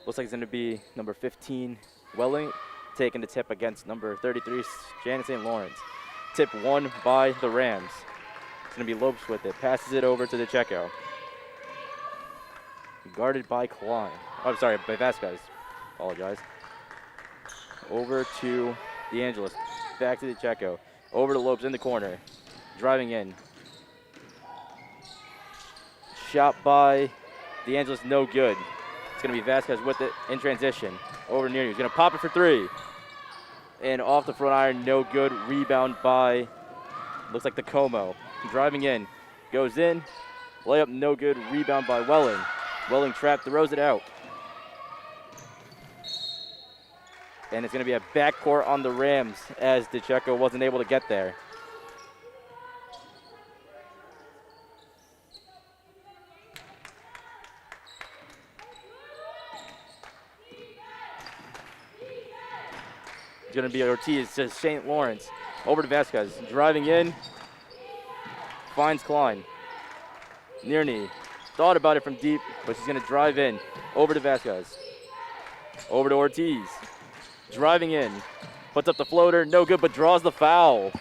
Looks like it's going to be number 15, Welling, taking the tip against number 33, Janet St. Lawrence. Tip won by the Rams. It's going to be Lopes with it. Passes it over to DeCecco. Guarded by Klein. Oh, I'm sorry, by Vasquez. Apologize. Over to DeAngelis. Back to DeCecco. Over to Lopes in the corner. Driving in. Shot by DeAngelis, no good. It's going to be Vasquez with it in transition. Over to Neary. He's going to pop it for three. And off the front iron, no good. Rebound by, looks like the Como. Driving in. Goes in. Layup, no good. Rebound by Welling. Welling trapped, throws it out. And it's going to be a backcourt on the Rams as DeCecco wasn't able to get there. It's going to be Ortiz to St. Lawrence. Over to Vasquez. Driving in. Finds Klein. Near knee. Thought about it from deep, but she's going to drive in. Over to Vasquez. Over to Ortiz. Driving in. Puts up the floater. No good, but draws the foul.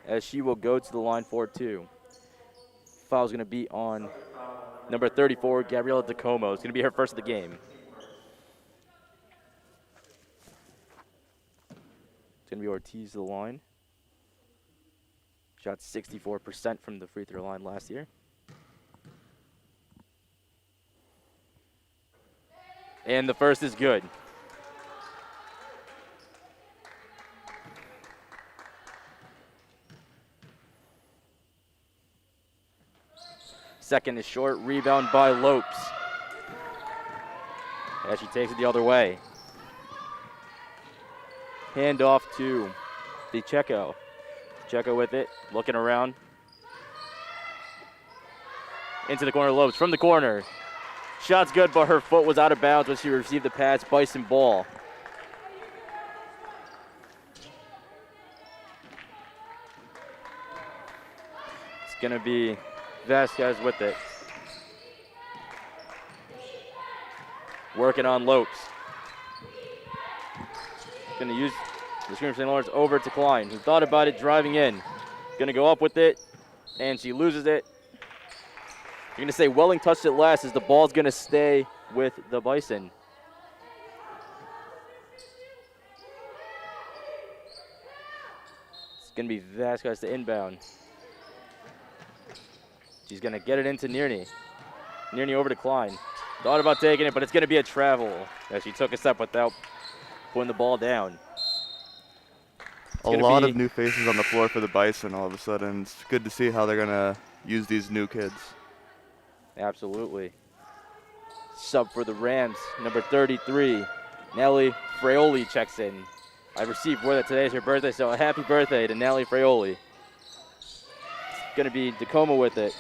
As she will go to the line for two. Foul's going to be on number 34, Gabriela DeComo. It's going to be her first of the game. It's going to be Ortiz to the line. Shot 64% from the free throw line last year. And the first is good. Second is short, rebound by Lopes. As she takes it the other way. Hand off to DeCecco. DeCecco with it, looking around. Into the corner, Lopes from the corner. Shot's good, but her foot was out of bounds when she received the pass. Bison ball. It's going to be Vasquez with it. Working on Lopes. Going to use the screen from St. Lawrence over to Klein, who thought about it, driving in. Going to go up with it, and she loses it. You're going to say Welling touched it last as the ball's going to stay with the Bison. It's going to be Vasquez to inbound. She's going to get it into Nearney. Nearney over to Klein. Thought about taking it, but it's going to be a travel as she took a step without putting the ball down. A lot of new faces on the floor for the Bison all of a sudden. It's good to see how they're going to use these new kids. Absolutely. Sub for the Rams, number 33, Nelly Fraioli checks in. I received word that today is her birthday, so a happy birthday to Nelly Fraioli. It's going to be DeComo with it.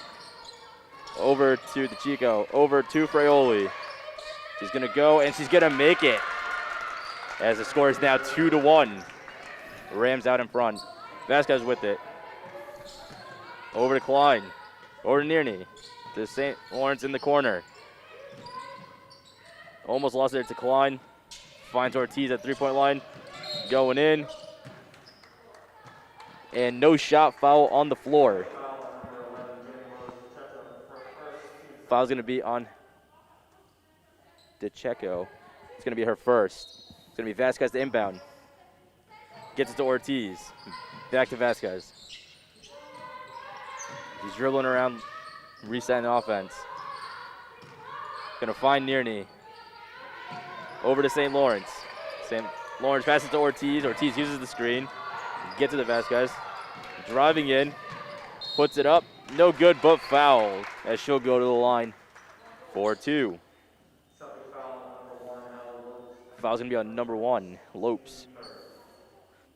Over to DeCecco, over to Fraioli. She's going to go, and she's going to make it. As the score is now 2-1. Rams out in front. Vasquez with it. Over to Klein. Over to Nearney. To St. Lawrence in the corner. Almost lost it to Klein. Finds Ortiz at three-point line. Going in. And no shot foul on the floor. Foul's going to be on DeCecco. It's going to be her first. It's going to be Vasquez to inbound. Gets it to Ortiz. Back to Vasquez. He's dribbling around, resetting the offense. Going to find Nearney. Over to St. Lawrence. St. Lawrence passes to Ortiz. Ortiz uses the screen. Gets to the Vasquez. Driving in. Puts it up. No good, but foul. As she'll go to the line for two. Foul's going to be on number 1, Lopes.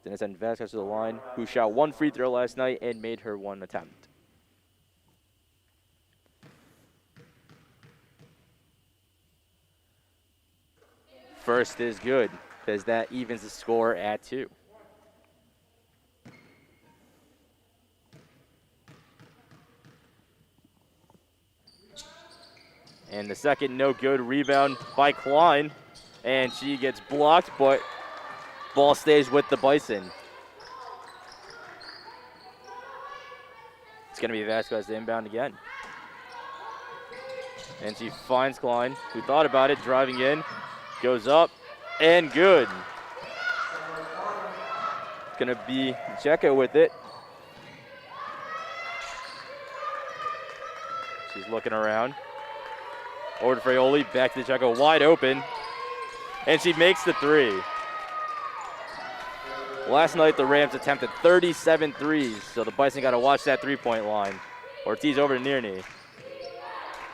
Then it's send Vasquez to the line, who shot one free throw last night and made her one attempt. First is good, because that evens the score at 2. And the second no good, rebound by Klein. And she gets blocked, but ball stays with the Bison. It's going to be Vasquez to inbound again. And she finds Klein, who thought about it, driving in, goes up, and good. It's going to be Checo with it. She's looking around. Over to Fraioli, back to Checo, wide open. And she makes the three. Last night, the Rams attempted 37 threes, so the Bison got to watch that three-point line. Ortiz over to Nearney.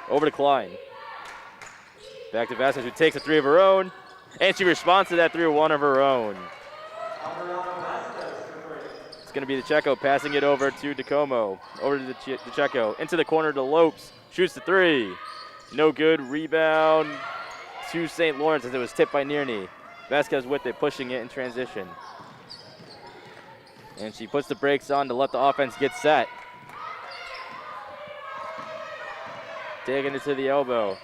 Over to Klein. Back to Vasquez, who takes a three of her own, and she responds to that three with one of her own. It's going to be the Checo passing it over to DeComo. Over to the Checo. Into the corner to Lopes. Shoots the three. No good. Rebound to St. Lawrence as it was tipped by Nearney. Vasquez with it, pushing it in transition. And she puts the brakes on to let the offense get set. Taking it to the elbow.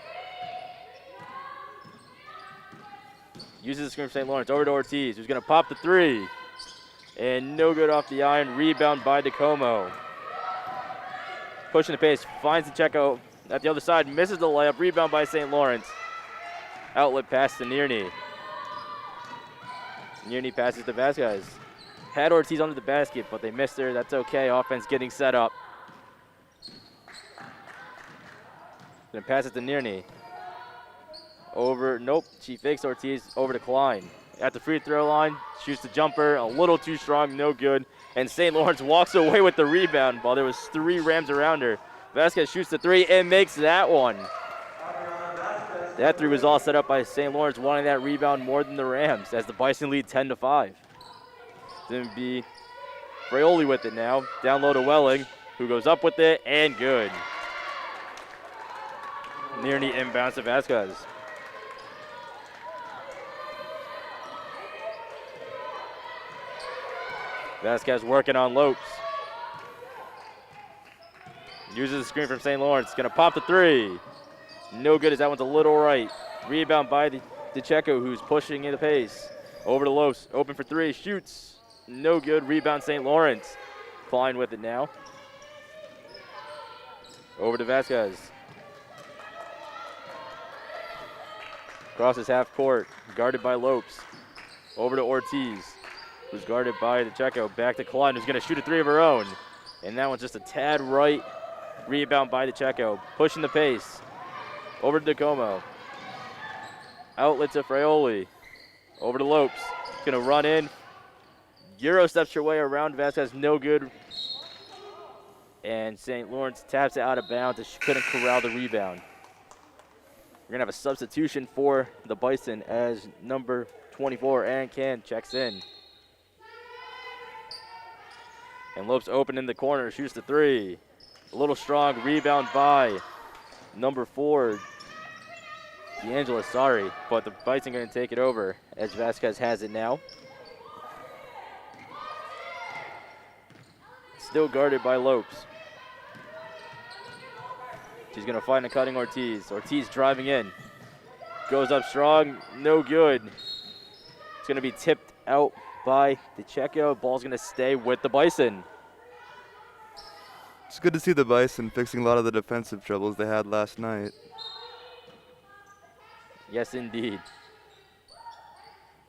Uses the screen for St. Lawrence. Over to Ortiz, who's going to pop the three. And no good off the iron. Rebound by DeComo. Pushing the pace. Finds the Checo at the other side. Misses the layup. Rebound by St. Lawrence. Outlet pass to Nearney. Nearney passes to Vasquez. Had Ortiz under the basket, but they missed her. That's okay. Offense getting set up. Gonna pass it to Nearney. Over, nope, she fakes Ortiz, over to Klein. At the free throw line, shoots the jumper, a little too strong, no good. And St. Lawrence walks away with the rebound while there was three Rams around her. Vasquez shoots the three and makes that one. That three was all set up by St. Lawrence, wanting that rebound more than the Rams as the Bison lead 10-5. It's going to be Fraioli with it now. Down low to Welling, who goes up with it, and good. Nearney inbounds to Vasquez. Vasquez working on Lopes. Uses the screen from St. Lawrence. Going to pop the three. No good as that one's a little right. Rebound by DeCheco, who's pushing in the pace. Over to Lopes. Open for three. Shoots. No good. Rebound St. Lawrence. Klein with it now. Over to Vasquez. Crosses half court. Guarded by Lopes. Over to Ortiz, who's guarded by DeCheco. Back to Klein, who's going to shoot a three of her own. And that one's just a tad right. Rebound by DeCheco. Pushing the pace. Over to DeComo. Outlet to Fraioli. Over to Lopes. Going to run in. Euro steps her way around Vasquez. No good. And St. Lawrence taps it out of bounds as she couldn't corral the rebound. We're going to have a substitution for the Bison as number 24, Aaron Can, checks in. And Lopes open in the corner, shoots the three. A little strong, rebound by number 4, D'Angelo, sorry. But the Bison going to take it over as Vasquez has it now. Still guarded by Lopes. She's going to find a cutting Ortiz. Ortiz driving in. Goes up strong. No good. It's going to be tipped out by DeCheco. Ball's going to stay with the Bison. It's good to see the Bison fixing a lot of the defensive troubles they had last night. Yes, indeed.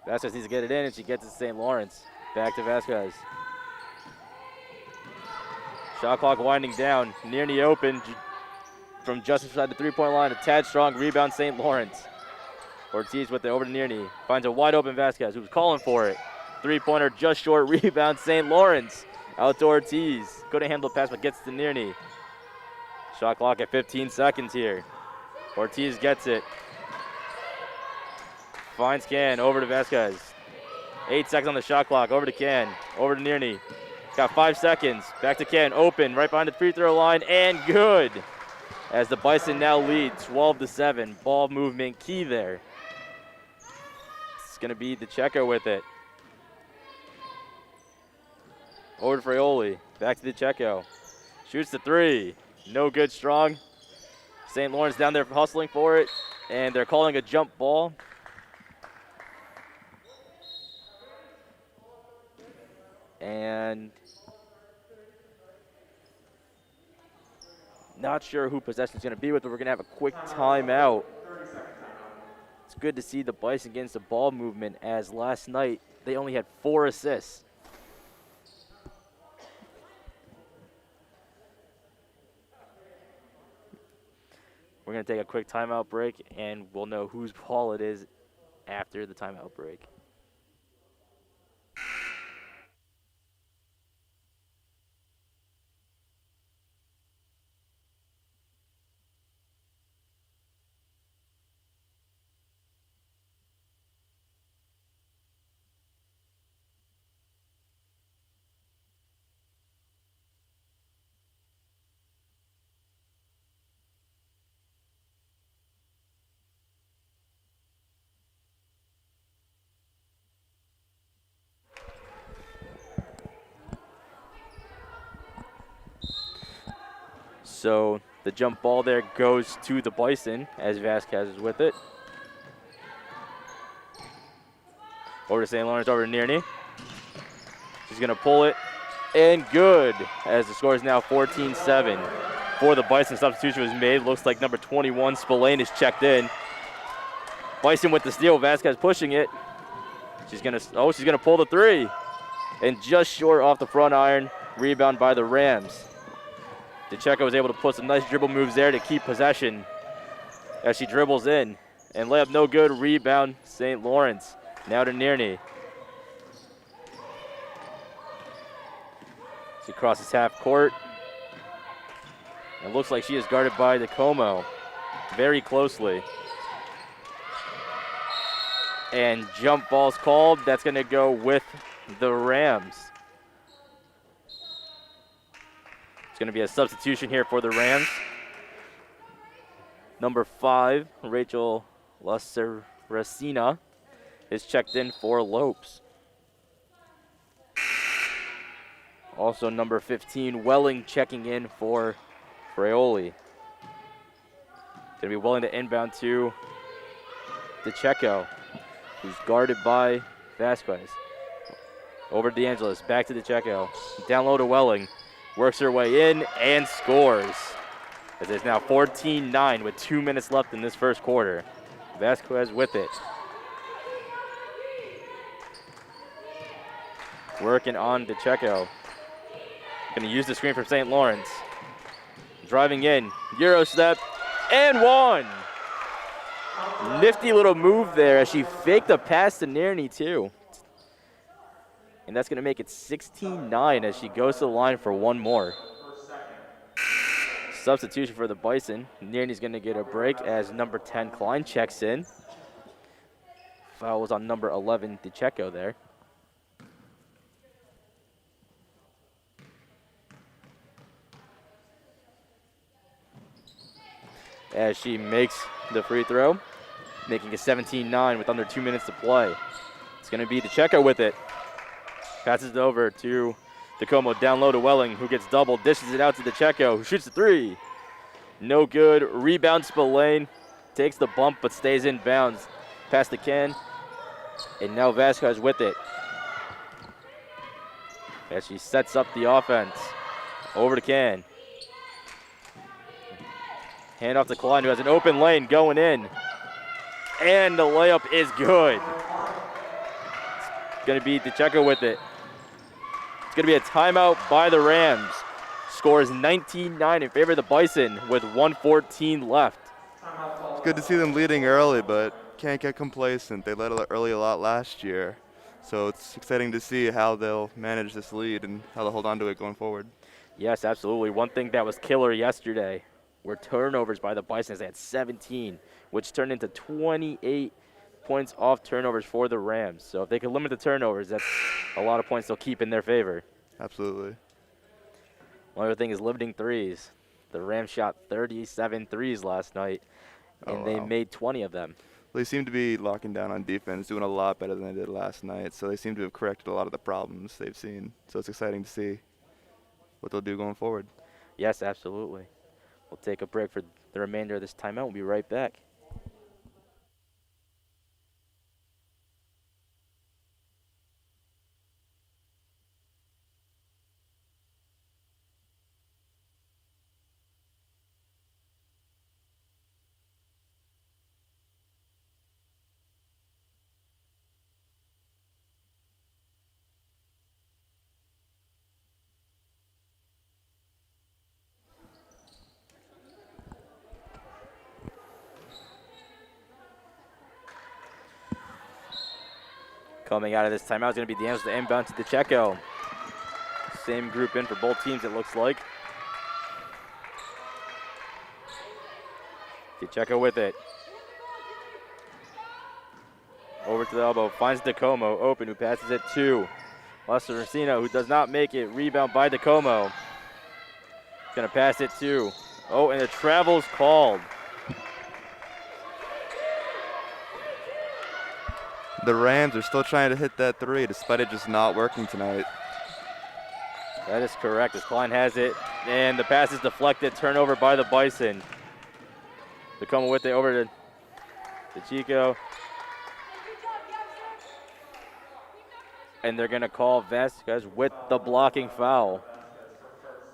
Vasquez needs to get it in, and she gets it to St. Lawrence. Back to Vasquez. Shot clock winding down. Nearney open. From just inside the three-point line, a tad strong rebound, St. Lawrence. Ortiz with it over to Nearney. Finds a wide open Vasquez, who's calling for it. Three-pointer just short, rebound, St. Lawrence. Out to Ortiz. Couldn't handle the pass, but gets to Nearney. Shot clock at 15 seconds here. Ortiz gets it. Finds Can, over to Vasquez. 8 seconds on the shot clock, over to Can. Over to Nearney. Got 5 seconds. Back to Can, open, right behind the free throw line, and good. As the Bison now lead 12-7. Ball movement key there. It's going to be DeCheco with it. Over to Fraioli. Back to DeCheco. Shoots the three. No good, strong. St. Lawrence down there hustling for it, and they're calling a jump ball. And not sure who possession's going to be with, but we're going to have a quick timeout. It's good to see the Bison getting some ball movement, as last night they only had 4 assists. We're going to take a quick timeout break, and we'll know whose ball it is after the timeout break. So the jump ball there goes to the Bison as Vasquez is with it. Over to St. Lawrence, over to Nearney. She's going to pull it, and good, as the score is now 14-7. For the Bison, substitution was made. Looks like number 21, Spillane, is checked in. Bison with the steal, Vasquez pushing it. She's going to pull the three. And just short off the front iron, rebound by the Rams. DeCecco was able to put some nice dribble moves there to keep possession as she dribbles in. And layup no good, rebound St. Lawrence. Now to Nearney. She crosses half court. It looks like she is guarded by DeComo very closely. And jump ball's called. That's going to go with the Rams. It's going to be a substitution here for the Rams. Number 5, Rachel Laceracina, is checked in for Lopes. Also number 15, Welling, checking in for Fraioli. Going to be Welling to inbound to DeCecco, who's guarded by Vasquez. Over to DeAngelis, back to DeCecco. Down low to Welling. Works her way in and scores. As it's now 14-9 with 2 minutes left in this first quarter. Vasquez with it. Working on DeCecco. Going to use the screen from St. Lawrence. Driving in, Euro step, and one. Nifty little move there as she faked a pass to Nearney too. And that's going to make it 16-9 as she goes to the line for one more. Substitution for the Bison. Nearney's going to get a break as number 10, Klein, checks in. Foul was on number 11, DeCecco there. As she makes the free throw, making it 17-9 with under 2 minutes to play. It's going to be DeCecco with it. Passes it over to DeComo, down low to Welling, who gets doubled, dishes it out to DeCecco, who shoots the three. No good. Rebound Spillane. Takes the bump, but stays in bounds. Past the can. And now Vasquez with it. As she sets up the offense. Over to Can. Hand off to Klein, who has an open lane going in. And the layup is good. It's going to be DeCecco with it. It's going to be a timeout by the Rams. Score is 19-9 in favor of the Bison with 1:14 left. It's good to see them leading early, but can't get complacent. They led early a lot last year. So it's exciting to see how they'll manage this lead and how they'll hold on to it going forward. Yes, absolutely. One thing that was killer yesterday were turnovers by the Bison. They had 17, which turned into 28 points off turnovers for the Rams. So if they can limit the turnovers, that's a lot of points they'll keep in their favor. Absolutely. One other thing is limiting threes. The Rams shot 37 threes last night, and they made 20 of them. Well, they seem to be locking down on defense, doing a lot better than they did last night. So they seem to have corrected a lot of the problems they've seen. So it's exciting to see what they'll do going forward. Yes, absolutely. We'll take a break for the remainder of this timeout. We'll be right back. Coming out of this timeout is going to be the inbound to DeCecco. Same group in for both teams, it looks like. DeCecco with it. Over to the elbow, finds DeComo open, who passes it to Lacercino, who does not make it. Rebound by DeComo. Gonna pass it to, and the travel's called. The Rams are still trying to hit that three, despite it just not working tonight. That is correct, as Klein has it, and the pass is deflected, turnover by the Bison. DeComo with it over to Chico. And they're gonna call Vasquez with the blocking foul.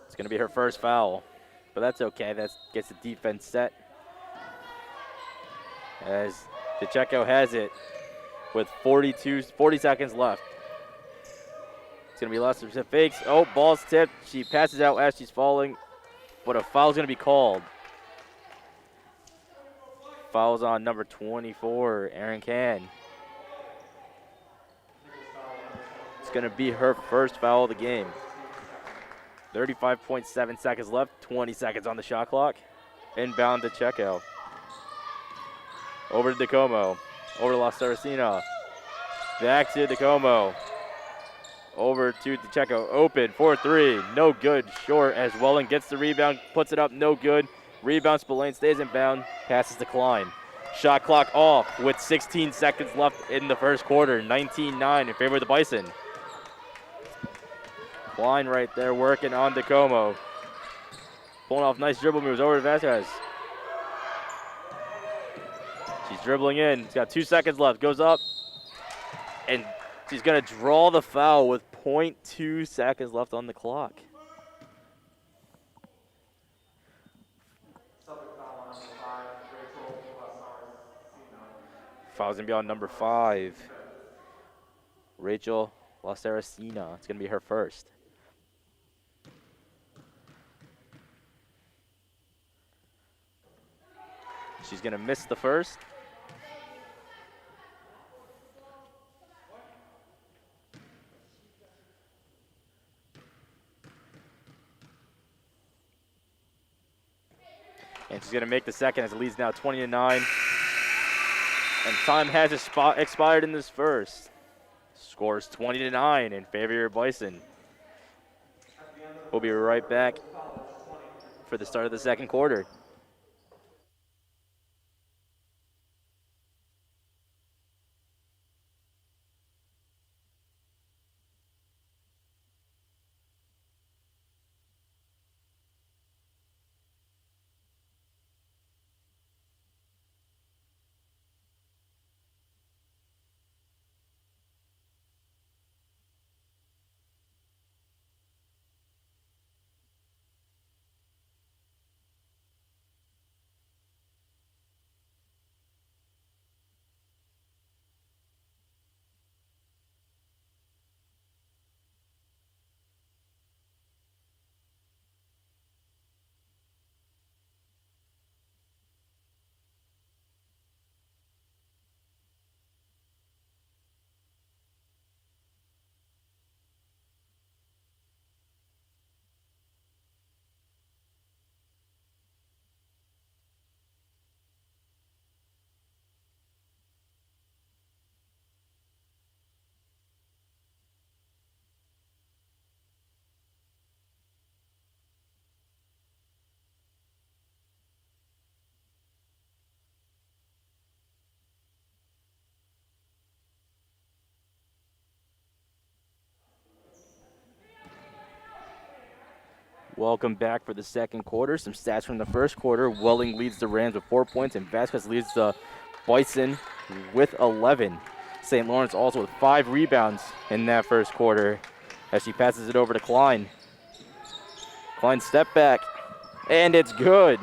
It's gonna be her first foul, but that's okay. That gets the defense set. As DeCecco has it with 40 seconds left. It's gonna be Lester fakes. Ball's tipped. She passes out as she's falling, but a foul's gonna be called. Foul's on number 24, Erin Can. It's going to be her first foul of the game. 35.7 seconds left, 20 seconds on the shot clock. Inbound to Checo. Over to DeComo. Over to La Saracena. Back to DeComo. Over to DeCecco. Open, 4-3. No good. Short as Welling gets the rebound, puts it up, no good. Rebound, Spillane stays in bound, passes to Klein. Shot clock off with 16 seconds left in the first quarter. 19-9 in favor of the Bison. Klein right there working on DeComo. Pulling off nice dribble moves over to Vasquez. She's dribbling in. She's got 2 seconds left. Goes up. And she's going to draw the foul with 0.2 seconds left on the clock. Foul's going to be on number 5. Rachel La Saracena. It's going to be her first. She's going to miss the first. And she's going to make the second as it leads now 20-9. And time has expired in this first. Scores 20-9 in favor of your Bison. We'll be right back for the start of the second quarter. Welcome back for the second quarter. Some stats from the first quarter. Welling leads the Rams with 4 points, and Vasquez leads the Bison with 11. St. Lawrence also with 5 rebounds in that first quarter as she passes it over to Klein. Klein step back, and it's good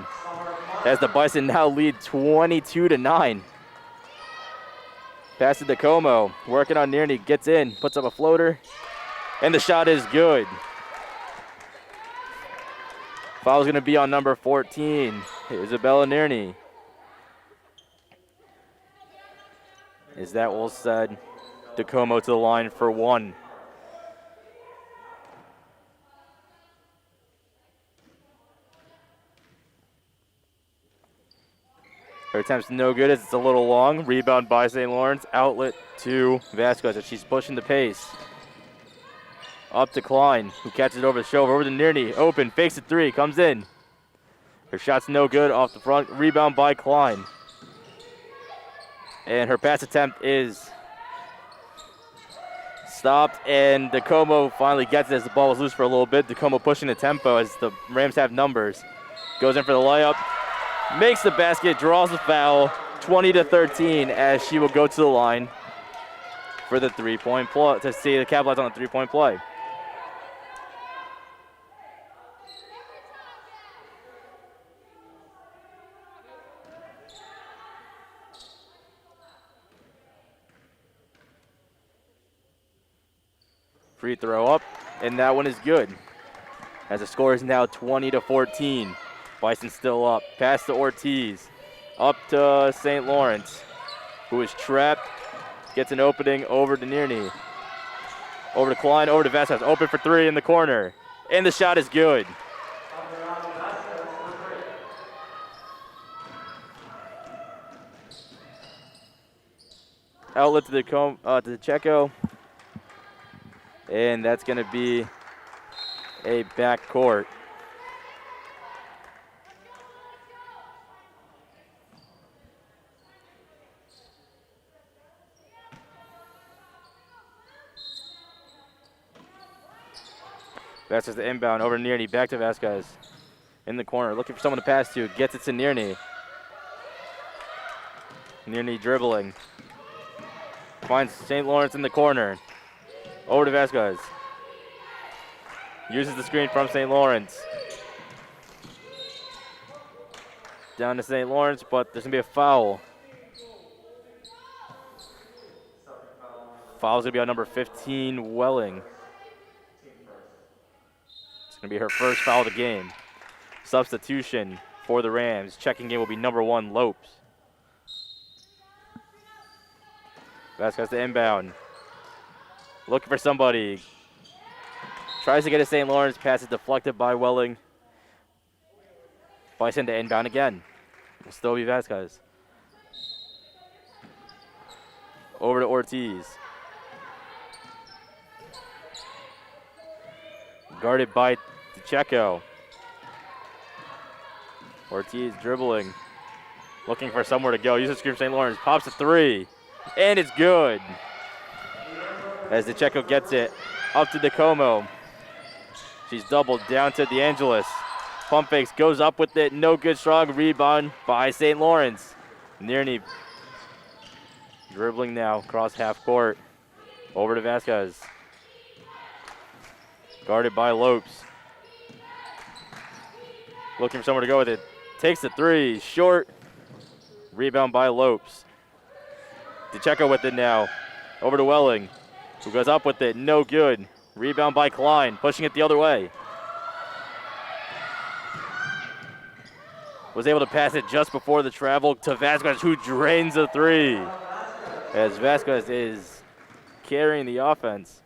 as the Bison now lead 22-9. Pass it to Como, working on Nearney, gets in, puts up a floater, and the shot is good. Foul's going to be on number 14, Isabella Nearney. As that will send DeComo to the line for 1. Her attempt's no good as it's a little long. Rebound by St. Lawrence. Outlet to Vasquez as she's pushing the pace. Up to Klein, who catches it over the shoulder. Over to Nearney. Open, fakes a 3, comes in. Her shot's no good off the front. Rebound by Klein. And her pass attempt is stopped, and DeComo finally gets it as the ball was loose for a little bit. DeComo pushing the tempo as the Rams have numbers. Goes in for the layup. Makes the basket, draws the foul. 20-13 as she will go to the line for the 3-point play, to see the capitalize on the 3-point play. Free throw up, and that one is good. As the score is now 20-14. Bison still up. Pass to Ortiz. Up to St. Lawrence, who is trapped. Gets an opening over to Nearney. Over to Klein, over to Vasquez. Open for 3 in the corner. And the shot is good. Outlet to the Checo. And that's going to be a backcourt. Vasquez the inbound over to Nearney. Back to Vasquez. In the corner, looking for someone to pass to. Gets it to Nearney. Nearney dribbling. Finds St. Lawrence in the corner. Over to Vasquez. Uses the screen from St. Lawrence. Down to St. Lawrence, but there's going to be a foul. Foul's going to be on number 15, Welling. It's going to be her first foul of the game. Substitution for the Rams. Checking in will be number 1, Lopes. Vasquez to inbound. Looking for somebody. Tries to get to St. Lawrence. Pass is deflected by Welling. Bison to inbound again. Will still be Vasquez. Over to Ortiz. Guarded by DeCecco. Ortiz dribbling. Looking for somewhere to go. Uses the screen for St. Lawrence. Pops a 3. And it's good. As DeCecco gets it up to DeComo. She's doubled down to DeAngelis. Pump fakes, goes up with it. No good, strong rebound by St. Lawrence. Nearney dribbling now across half court. Over to Vasquez. Guarded by Lopes. Looking for somewhere to go with it. Takes the 3, short. Rebound by Lopes. DeCecco with it now. Over to Welling, who goes up with it. No good. Rebound by Klein, pushing it the other way. Was able to pass it just before the travel to Vasquez, who drains a 3. As Vasquez is carrying the offense,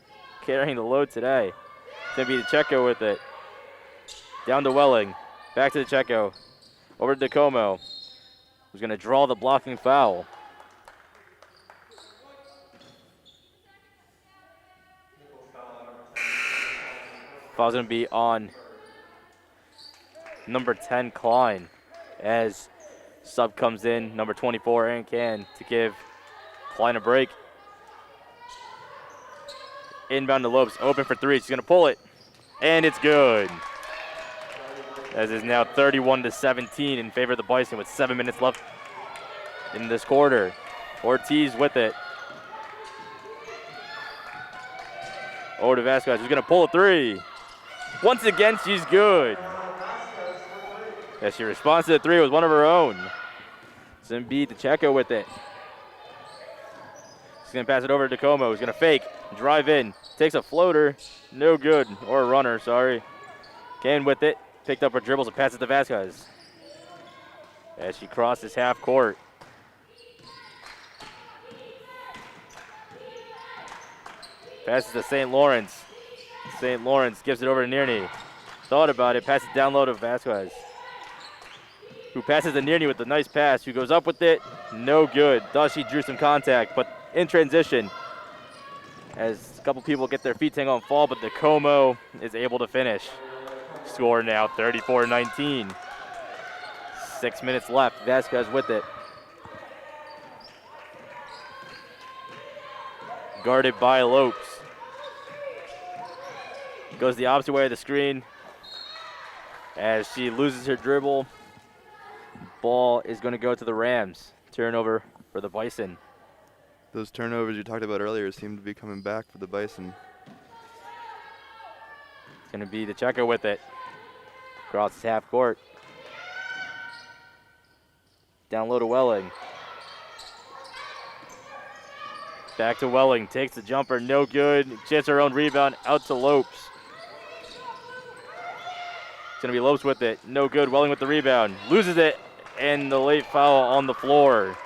carrying the load today. It's going to be DeCecco with it. Down to Welling. Back to DeCecco. Over to DeComo, who's going to draw the blocking foul. Foul's going to be on number 10, Klein, as sub comes in, number 24, Aaron Can, to give Klein a break. Inbound to Lopes, open for 3. She's going to pull it, and it's good. as is now 31-17 in favor of the Bison with 7 minutes left in this quarter. Ortiz with it. Over to Vasquez, who's gonna pull a three. Once again, she's good. As she responds to the three with one of her own. Zimbi DeCheco with it. She's gonna pass it over to DeComo, who's gonna fake, drive in, takes a floater, no good, or a runner, sorry. Kane with it, picked up her dribbles and passes to Vasquez. As she crosses half court. Passes to St. Lawrence. St. Lawrence gives it over to Nearney. Thought about it, passes down low to Vasquez, who passes to Nearney with a nice pass, who goes up with it, no good. Thought she drew some contact, but in transition, as a couple people get their feet tangled and fall, but DeComo is able to finish. Score now 34-19. 6 minutes left, Vasquez with it. Guarded by Lopes. Goes the opposite way of the screen as she loses her dribble. Ball is going to go to the Rams. Turnover for the Bison. Those turnovers you talked about earlier seem to be coming back for the Bison. It's going to be DeCheco with it. Crosses half court. Down low to Welling. Back to Welling. Takes the jumper. No good. Gets her own rebound. Out to Lopes. It's going to be Lopes with it. No good. Welling with the rebound. Loses it. And the late foul on the floor.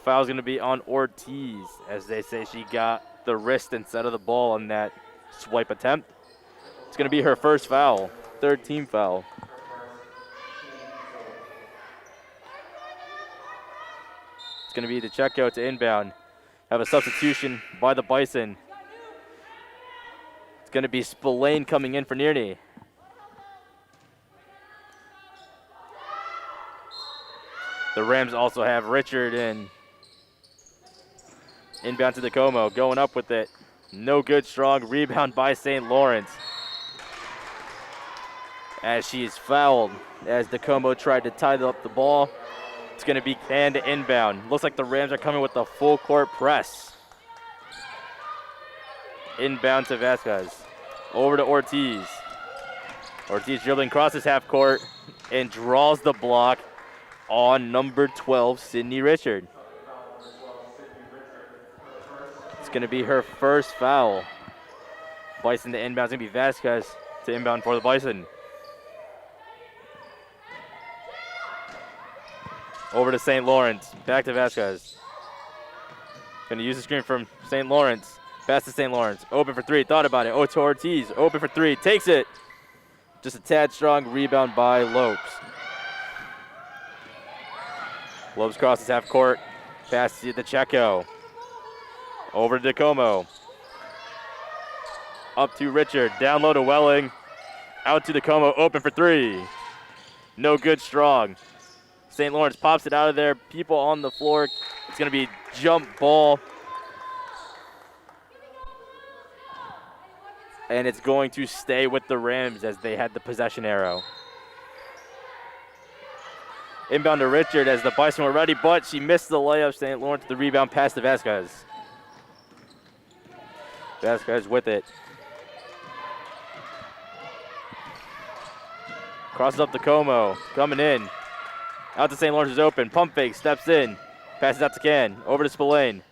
Foul's going to be on Ortiz, as they say she got the wrist instead of the ball on that swipe attempt. It's going to be her first foul. Third team foul. It's going to be DeCheco to inbound. Have a substitution by the Bison. It's going to be Spillane coming in for Nearney. The Rams also have Richard in. Inbound to DeComo, going up with it. No good, strong rebound by St. Lawrence. As she is fouled, as DeComo tried to tie up the ball. It's going to be canned to inbound. Looks like the Rams are coming with a full court press. Inbound to Vasquez. Over to Ortiz. Ortiz dribbling, crosses half court, and draws the block on number 12, Sydney Richard. It's going to be her first foul. Bison to inbound. It's going to be Vasquez to inbound for the Bison. Over to St. Lawrence. Back to Vasquez. Going to use the screen from St. Lawrence. Pass to St. Lawrence. Open for three. Thought about it. Oh, to Ortiz. Open for three. Takes it. Just a tad strong. Rebound by Lopes. Lopes crosses half court. Pass to DeCheco. Over to DeComo. Up to Richard. Down low to Welling. Out to DeComo. Open for three. No good, strong. St. Lawrence pops it out of there. People on the floor. It's going to be jump ball. And it's going to stay with the Rams as they had the possession arrow. Inbound to Richard as the Bison were ready, but she missed the layup. St. Lawrence, the rebound pass to Vasquez. Vasquez with it. Crosses up to Como, coming in. Out to St. Lawrence is open. Pump fake, steps in. Passes out to Can. Over to Spillane.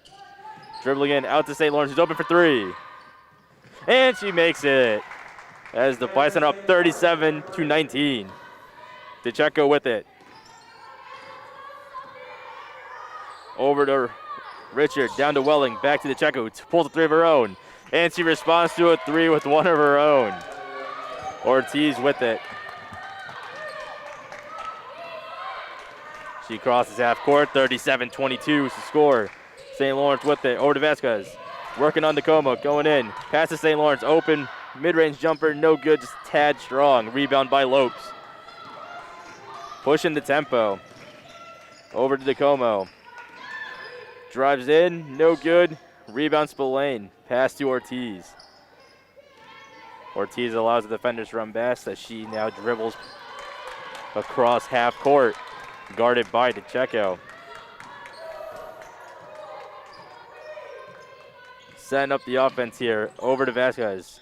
Dribbling in, out to St. Lawrence, who's open for three. And she makes it. As the Bison are up 37-19. DeCheco with it. Over to Richard, down to Welling, back to DeCheco, pulls a three of her own. And she responds to a three with one of her own. Ortiz with it. She crosses half court, 37-22 is the score. St. Lawrence with it, over to Vasquez. Working on DeComo, going in. Pass to St. Lawrence, open, mid-range jumper, no good, just a tad strong. Rebound by Lopes. Pushing the tempo. Over to DeComo. Drives in, no good. Rebound Spillane. Pass to Ortiz. Ortiz allows the defenders to run past as she now dribbles across half court, guarded by DeCecco. Setting up the offense here, over to Vasquez.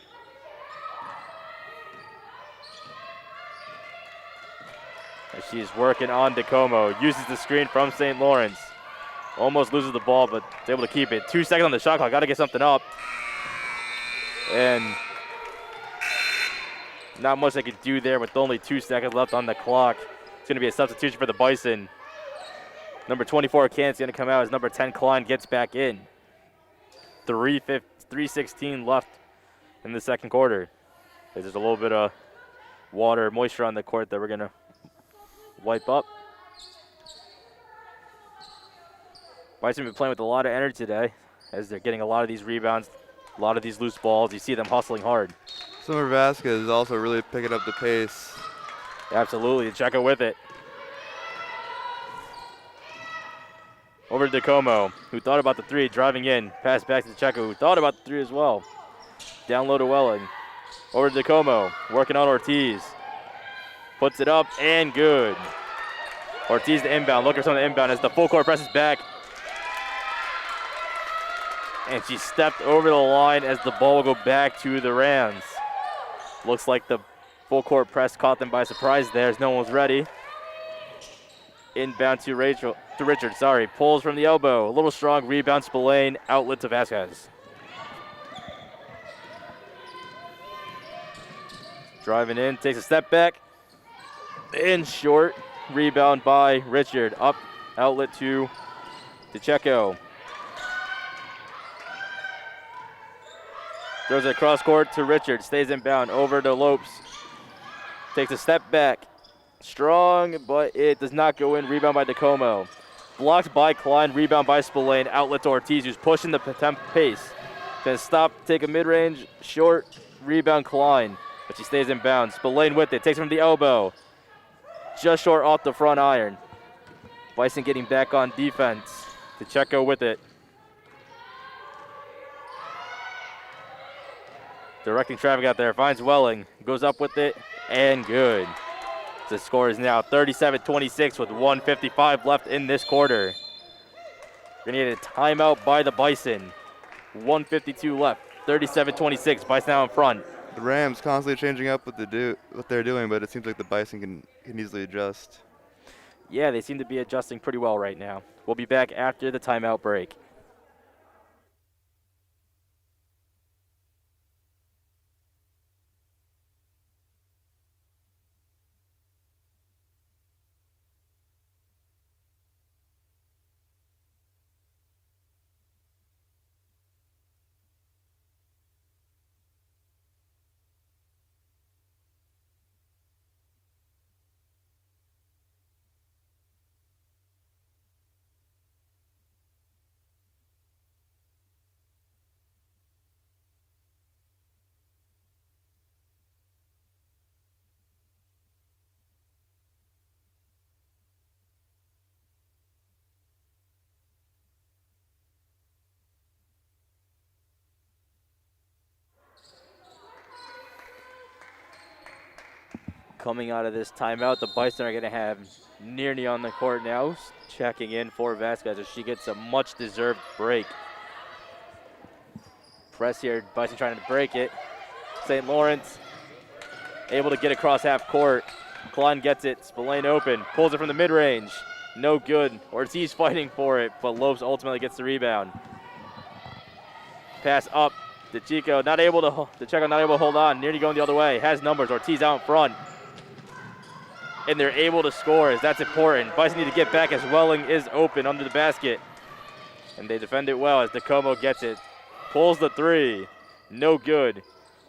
As she's working on DeComo, uses the screen from St. Lawrence. Almost loses the ball, but is able to keep it. 2 seconds on the shot clock, gotta get something up. And not much they could do there with only 2 seconds left on the clock. It's gonna be a substitution for the Bison. Number 24, Kent's gonna come out as number 10, Klein, gets back in. 3:16 left in the second quarter. There's just a little bit of water, moisture on the court that we're gonna wipe up. Bison have been playing with a lot of energy today as they're getting a lot of these rebounds, a lot of these loose balls. You see them hustling hard. Summer Vasquez is also really picking up the pace. Absolutely, DeCecco with it. Over to DeComo, who thought about the three, driving in. Pass back to DeCecco, who thought about the three as well. Down low to Welling. Over to DeComo, working on Ortiz. Puts it up and good. Ortiz to inbound, looking for something to inbound as the full court presses back. And she stepped over the line as the ball will go back to the Rams. Looks like the full court press caught them by surprise there as no one was ready. Inbound to Richard, pulls from the elbow. A little strong rebound, Spillane, outlet to Vasquez. Driving in, takes a step back. In short, rebound by Richard. Up, outlet to DeCecco. Throws it across court to Richard, stays inbound, over to Lopes. Takes a step back. Strong, but it does not go in. Rebound by DeComo. Blocked by Klein, rebound by Spillane. Outlet to Ortiz, who's pushing the pace. Gonna stop, take a mid-range, short, rebound Klein. But she stays inbound. Spillane with it, takes it from the elbow. Just short off the front iron. Bison getting back on defense. DeCecco with it. Directing traffic out there, finds Welling. Goes up with it, and good. The score is now 37-26 with 1:55 left in this quarter. We're gonna get a timeout by the Bison. 1:52 left, 37-26, Bison now in front. The Rams constantly changing up what they're doing, but it seems like the Bison can easily adjust. Yeah, they seem to be adjusting pretty well right now. We'll be back after the timeout break. Coming out of this timeout, the Bison are going to have Nearney on the court now, checking in for Vasquez as she gets a much-deserved break. Press here, Bison trying to break it. St. Lawrence able to get across half court. Klein gets it, Spillane open, pulls it from the mid-range. No good. Ortiz fighting for it, but Lopes ultimately gets the rebound. Pass up. DeCecco not able to hold on. Nearly going the other way. Has numbers. Ortiz out in front. And they're able to score, as that's important. Bison need to get back as Welling is open under the basket. And they defend it well as DeComo gets it. Pulls the three. No good.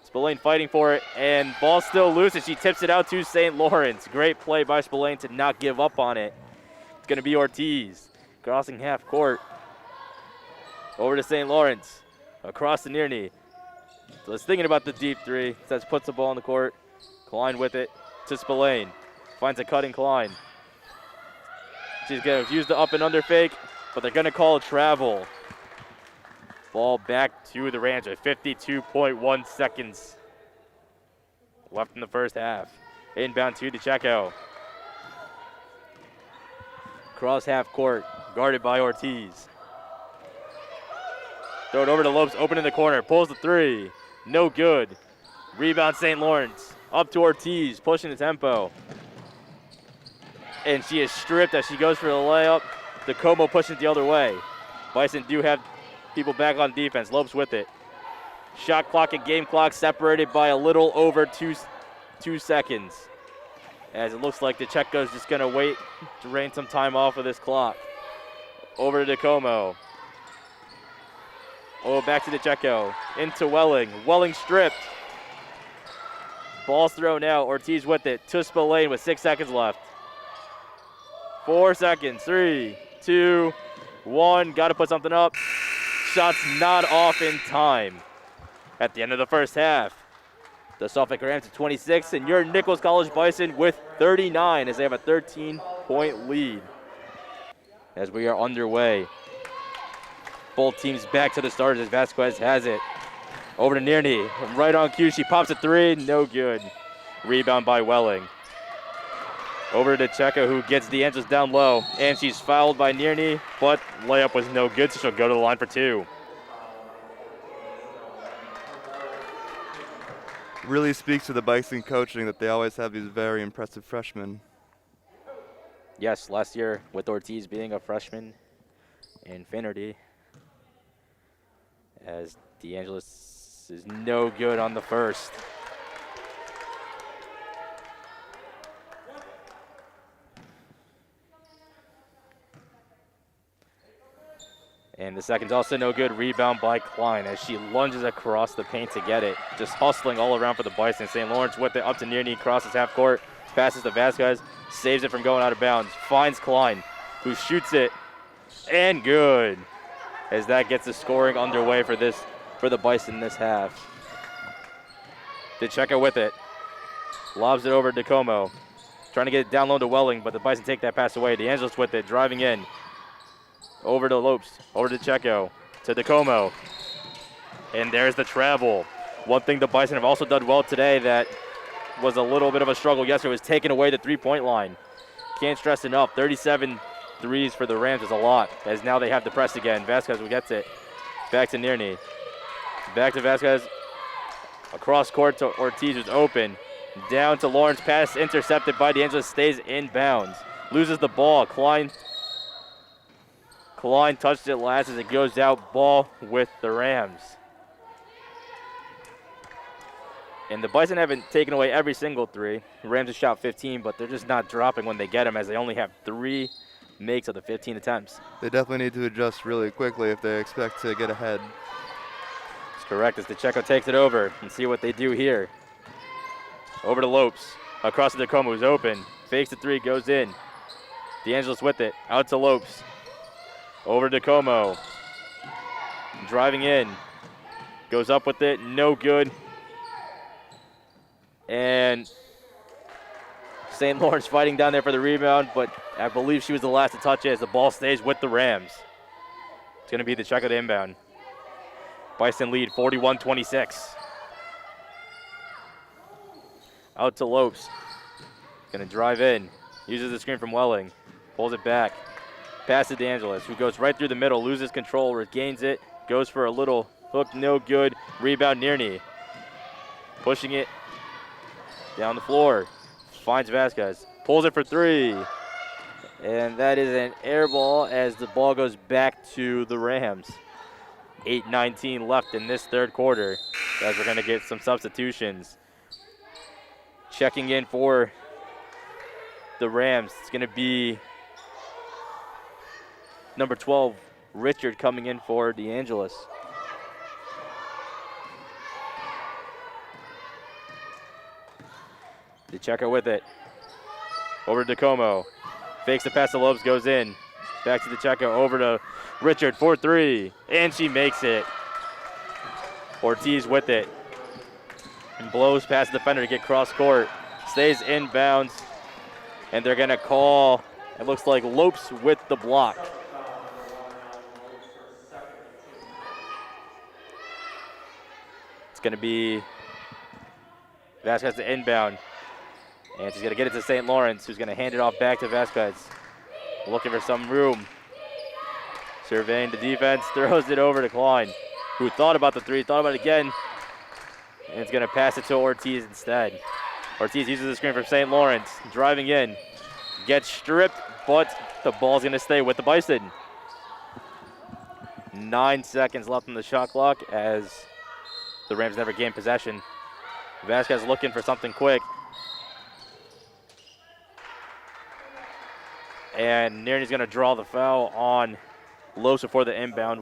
Spillane fighting for it, and ball still loose as she tips it out to St. Lawrence. Great play by Spillane to not give up on it. It's going to be Ortiz crossing half court. Over to St. Lawrence. Across the near knee. So it's thinking about the deep three. Says puts the ball on the court. Klein with it to Spillane. Finds a cutting Klein. She's going to use the up and under fake, but they're going to call a travel. Ball back to the Rams with 52.1 seconds left in the first half. Inbound to DeCecco. Cross half court, guarded by Ortiz. Throw it over to Lopes, open in the corner, pulls the three. No good. Rebound St. Lawrence. Up to Ortiz, pushing the tempo. And she is stripped as she goes for the layup. DeComo pushing it the other way. Bison do have people back on defense. Lopes with it. Shot clock and game clock separated by a little over two seconds. As it looks like DeCecco's just going to wait to rain some time off of this clock. Over to DeComo. Oh, back to DeCecco. Into Welling. Welling stripped. Ball's thrown out. Ortiz with it. To Spillane with 6 seconds left. 4 seconds. 3, 2, 1. Got to put something up. Shot's not off in time. At the end of the first half, the Suffolk Rams at 26, and your Nichols College Bison with 39 as they have a 13-point lead. As we are underway, both teams back to the starters as Vasquez has it. Over to Nearney, right on cue, she pops a three, no good. Rebound by Welling. Over to DeCecco, who gets DeAngelis down low, and she's fouled by Nearney, but layup was no good, so she'll go to the line for 2. Really speaks to the Bison coaching that they always have these very impressive freshmen. Yes, last year with Ortiz being a freshman and Finnerty, as DeAngelis is no good on the first. And the second's also no good. Rebound by Klein as she lunges across the paint to get it. Just hustling all around for the Bison. St. Lawrence with it up to Nearney, crosses half court, passes to Vasquez, saves it from going out of bounds. Finds Klein, who shoots it, and good. As that gets the scoring underway for the Bison this half. DeCecco with it. Lobs it over to DeComo. Trying to get it down low to Welling, but the Bison take that pass away. DeAngelis with it, driving in. Over to Lopes, over to DeCecco, to DeComo. And there's the travel. One thing the Bison have also done well today that was a little bit of a struggle yesterday was taking away the three-point line. Can't stress enough, 37 threes for the Rams is a lot, as now they have the press again. Vasquez gets it. Back to Nearney. Back to Vasquez. Across court to Ortiz, who's open. Down to Lawrence, pass intercepted by DeAngelis, stays in bounds. Loses the ball. Klein touched it last as it goes out. Ball with the Rams. And the Bison haven't taken away every single three. The Rams have shot 15, but they're just not dropping when they get them, as they only have 3 makes of the 15 attempts. They definitely need to adjust really quickly if they expect to get ahead. That's correct, as DeCecco takes it over and see what they do here. Over to Lopes. Across to DeComo, who's open. Fakes the three, goes in. DeAngelis with it. Out to Lopes. Over to DeComo. Driving in. Goes up with it. No good. And St. Lawrence fighting down there for the rebound, but I believe she was the last to touch it as the ball stays with the Rams. It's going to be DeCecco to inbound. Bison lead 41-26. Out to Lopes. Going to drive in. Uses the screen from Welling. Pulls it back. Pass to DeAngelis, who goes right through the middle, loses control, regains it, goes for a little hook, no good. Rebound, Nearney. Pushing it down the floor. Finds Vasquez. Pulls it for 3. And that is an air ball as the ball goes back to the Rams. 8:19 left in this third quarter as we're going to get some substitutions. Checking in for the Rams, it's going to be number 12, Richard, coming in for DeAngelis. DeCecco with it. Over to DeComo. Fakes the pass to Lopes, goes in. Back to DeCecco, over to Richard for 3. And she makes it. Ortiz with it. And blows past the defender to get cross court. Stays in bounds. And they're going to call, it looks like Lopes with the block. It's going to be Vasquez to inbound. And she's going to get it to St. Lawrence, who's going to hand it off back to Vasquez. Looking for some room. Surveying the defense, throws it over to Klein, who thought about the three, thought about it again, and it's going to pass it to Ortiz instead. Ortiz uses the screen from St. Lawrence, driving in, gets stripped, but the ball's going to stay with the Bison. 9 seconds left on the shot clock as the Rams never gained possession. Vasquez looking for something quick. And Nierney's going to draw the foul on Lopes before the inbound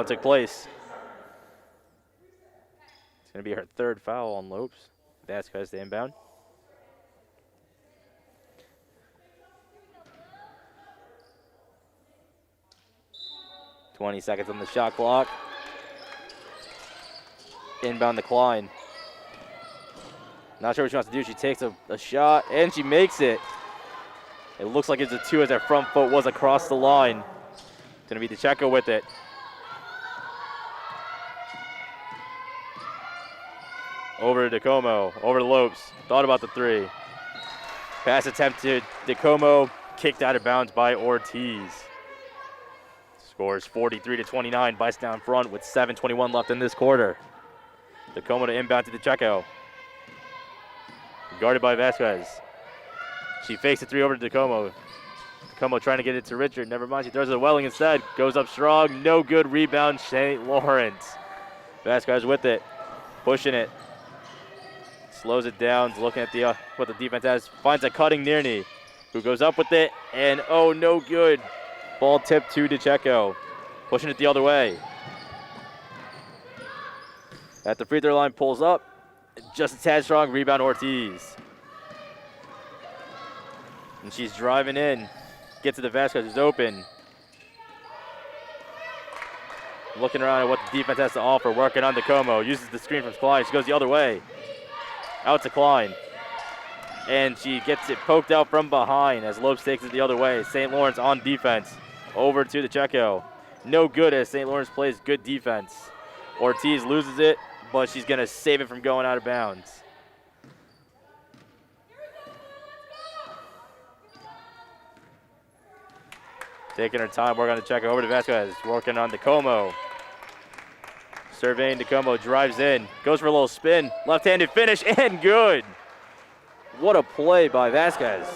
took place. It's going to be her third foul on Lopes. Vasquez to inbound. .20 on the shot clock. Inbound to Klein. Not sure what she wants to do. She takes a shot, and she makes it. It looks like it's a two as her front foot was across the line. It's going to be DeCecco with it. Over to DeComo, over to Lopes. Thought about the three. Pass attempted. DeComo kicked out of bounds by Ortiz. Scores 43-29. Bison down front with 7:21 left in this quarter. DeComo to inbound to DeCecco. Guarded by Vasquez. She fakes a three over to DeComo. DeComo trying to get it to Richard. Never mind, she throws it to Welling instead. Goes up strong. No good rebound, St. Lawrence. Vasquez with it. Pushing it. Slows it down. Looking at what the defense has. Finds a cutting Nierney, who goes up with it. And oh, no good. Ball tipped to DeCecco. Pushing it the other way. At the free throw line, pulls up. Just a tad strong. Rebound Ortiz. And she's driving in. Gets to the Vasquez, who's open. Looking around at what the defense has to offer. Working on DeComo. Uses the screen from Klein. She goes the other way. Out to Klein. And she gets it poked out from behind as Lopes takes it the other way. St. Lawrence on defense. Over to DeCecco. No good as St. Lawrence plays good defense. Ortiz loses it, but she's going to save it from going out of bounds. Taking her time, working on DeCecco. Over to Vasquez, working on DeComo. Surveying DeComo, drives in, goes for a little spin. Left-handed finish, and good. What a play by Vasquez.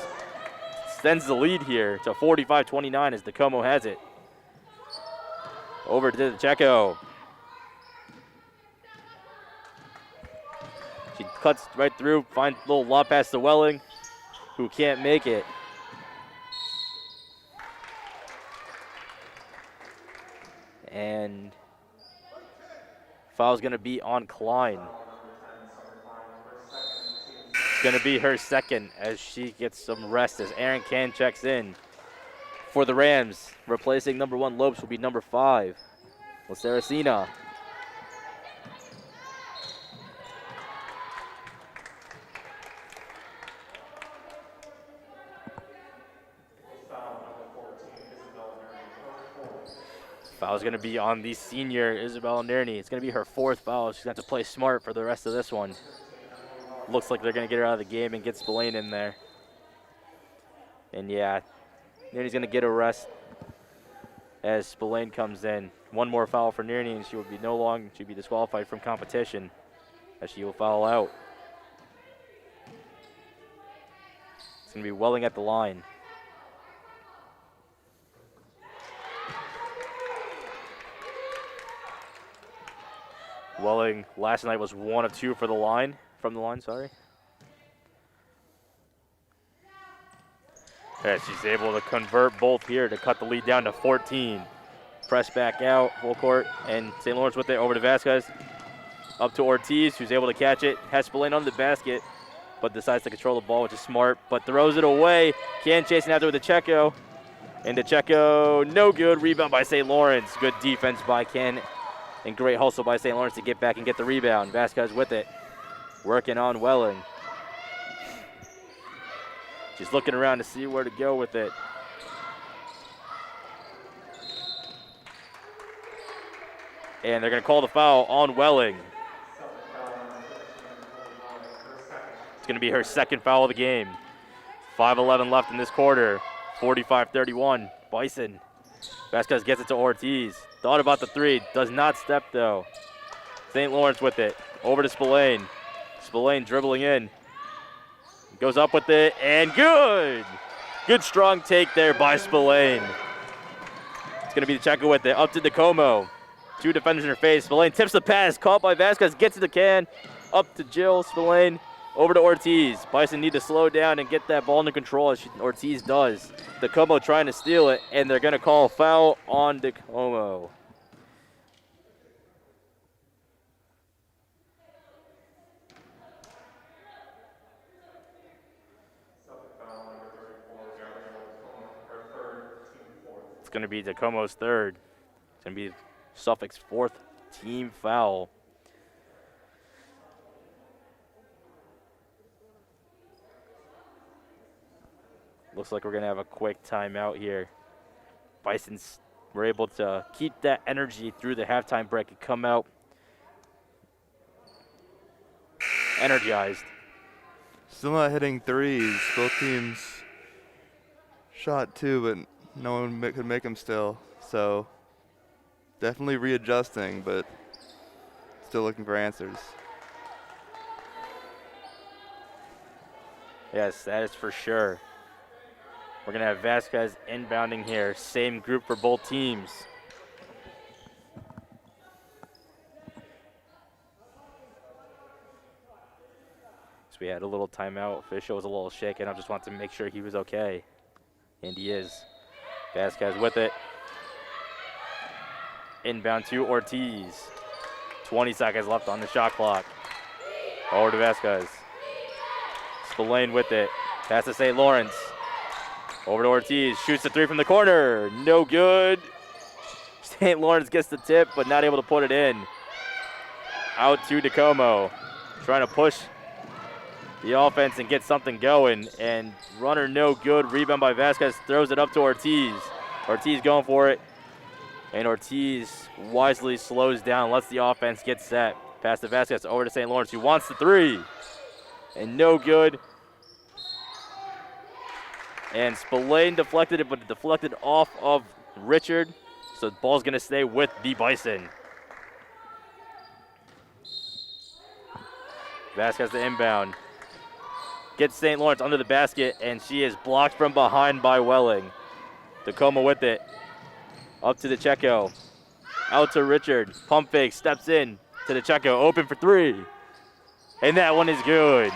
Extends the lead here to 45-29 as DeComo has it. Over to DeCecco. She cuts right through, finds a little lob pass to Welling, who can't make it. And foul's going to be on Klein. It's going to be her second as she gets some rest as Aaron Can checks in for the Rams. Replacing number 1 Lopes will be number 5, Saracina. Foul's going to be on the senior, Isabel Nierney. It's going to be her 4th foul. She's going to have to play smart for the rest of this one. Looks like they're going to get her out of the game and get Spillane in there. And yeah, Nierney's going to get a rest as Spillane comes in. One more foul for Nierney and she will be disqualified from competition as she will foul out. It's going to be Welling at the line. Welling last night was 1 of 2 from the line. And she's able to convert both here to cut the lead down to 14. Press back out, full court, and St. Lawrence with it over to Vasquez. Up to Ortiz, who's able to catch it. Has Spillane on the basket, but decides to control the ball, which is smart, but throws it away. Can chasing after with DeCecco. And DeCecco, no good. Rebound by St. Lawrence. Good defense by Ken. And great hustle by St. Lawrence to get back and get the rebound. Vasquez with it. Working on Welling. Just looking around to see where to go with it. And they're going to call the foul on Welling. It's going to be her second foul of the game. 5:11 left in this quarter. 45-31. Bison. Vasquez gets it to Ortiz. Thought about the three. Does not step, though. St. Lawrence with it. Over to Spillane. Spillane dribbling in. Goes up with it, and good! Good strong take there by Spillane. It's going to be Checo with it. Up to DeComo. 2 defenders in her face. Spillane tips the pass. Caught by Vasquez. Gets to the can. Up to Jill. Spillane. Over to Ortiz. Bison need to slow down and get that ball under control as Ortiz does. DeComo trying to steal it, and they're going to call a foul on DeComo. It's going to be DeComo's third. It's going to be Suffolk's 4th team foul. Looks like we're going to have a quick timeout here. Bisons were able to keep that energy through the halftime break and come out energized. Still not hitting threes. Both teams shot 2, but no one could make them still. So definitely readjusting, but still looking for answers. Yes, that is for sure. We're going to have Vasquez inbounding here. Same group for both teams. So we had a little timeout. Official was a little shaken. I just wanted to make sure he was okay. And he is. Vasquez with it. Inbound to Ortiz. 20 seconds left on the shot clock. Over to Vasquez. Spillane with it. Pass to St. Lawrence. Over to Ortiz. Shoots the three from the corner. No good. St. Lawrence gets the tip, but not able to put it in. Out to DeComo. Trying to push the offense and get something going. And runner no good. Rebound by Vasquez. Throws it up to Ortiz. Ortiz going for it. And Ortiz wisely slows down. Lets the offense get set. Pass to Vasquez. Over to St. Lawrence, who wants the three. And no good. And Spillane deflected it, but it deflected off of Richard. So the ball's going to stay with the Bison. Vasquez to inbound. Gets St. Lawrence under the basket, and she is blocked from behind by Welling. DeComo with it. Up to the Checo. Out to Richard. Pump fake, steps in to the Checo. Open for three. And that one is good.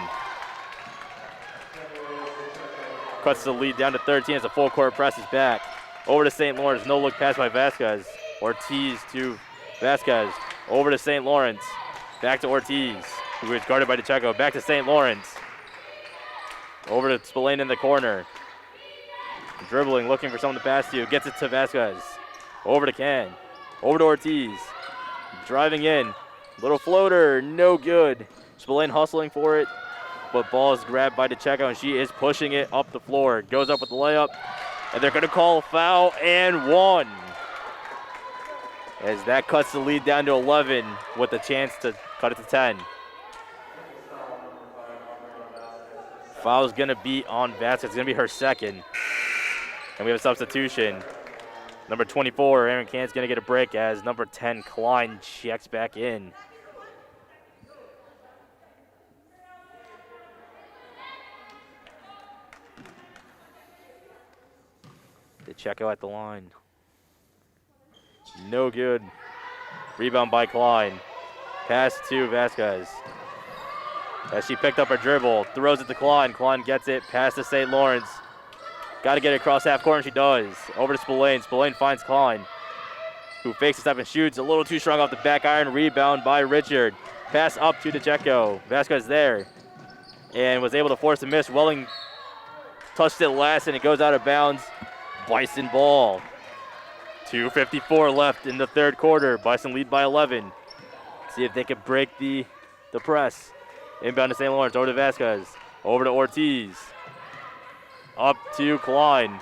Cuts the lead down to 13 as the full court press is back. Over to St. Lawrence. No look pass by Vasquez. Ortiz to Vasquez. Over to St. Lawrence. Back to Ortiz, who is guarded by DeCheco. Back to St. Lawrence. Over to Spillane in the corner. Dribbling, looking for someone to pass to. Gets it to Vasquez. Over to Ken. Over to Ortiz. Driving in. Little floater. No good. Spillane hustling for it. But ball is grabbed by DeCheco, and she is pushing it up the floor. Goes up with the layup. And they're going to call a foul and one. As that cuts the lead down to 11 with a chance to cut it to 10. Foul's going to be on Vasquez. It's going to be her second. And we have a substitution. Number 24, Aaron Can's going to get a break as number 10, Klein, checks back in. DeCheco at the line. No good. Rebound by Klein. Pass to Vasquez. As she picked up her dribble, throws it to Klein. Klein gets it. Pass to St. Lawrence. Got to get it across half court, and she does. Over to Spillane. Spillane finds Klein, who fakes a step and shoots. A little too strong off the back iron. Rebound by Richard. Pass up to DeCheco. Vasquez there. And was able to force a miss. Welling touched it last, and it goes out of bounds. Bison ball. 2:54 left in the third quarter. Bison lead by 11. See if they can break the press. Inbound to St. Lawrence. Over to Vasquez. Over to Ortiz. Up to Klein,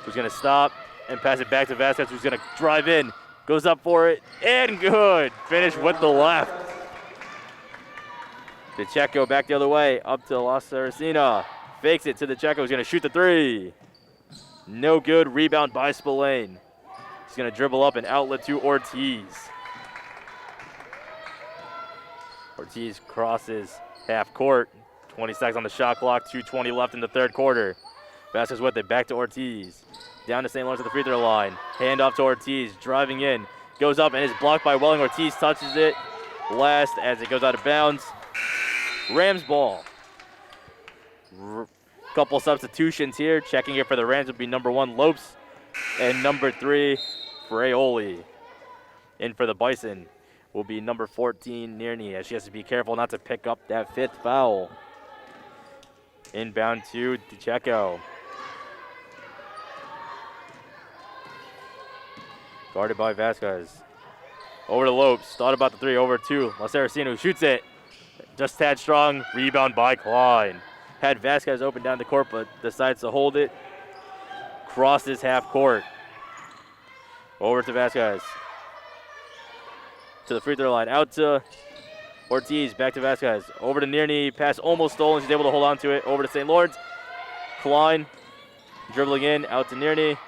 who's going to stop and pass it back to Vasquez, who's going to drive in. Goes up for it, and good. Finish with the left. DeCecco back the other way, up to La Saracena. Fakes it to DeCecco. He's going to shoot the three. No good. Rebound by Spillane. He's going to dribble up and outlet to Ortiz. Ortiz crosses half court. 20 seconds on the shot clock. 2:20 left in the third quarter. Vasquez with it. Back to Ortiz. Down to St. Lawrence at the free throw line. Hand off to Ortiz. Driving in. Goes up and is blocked by Welling. Ortiz touches it last as it goes out of bounds. Rams ball. Couple substitutions here. Checking it for the Rams would be number 1, Lopes, and number 3, Fraioli. In for the Bison will be number 14, Nearney, as she has to be careful not to pick up that 5th foul. Inbound to DeCecco. Guarded by Vasquez. Over to Lopes. Thought about the 3. Over to La Saracena, who shoots it. Just tad strong. Rebound by Klein. Had Vasquez open down the court, but decides to hold it. Crosses half court. Over to Vasquez. To the free throw line. Out to Ortiz. Back to Vasquez. Over to Nearney. Pass almost stolen. She's able to hold on to it. Over to St. Lawrence. Klein dribbling in. Out to Nearney.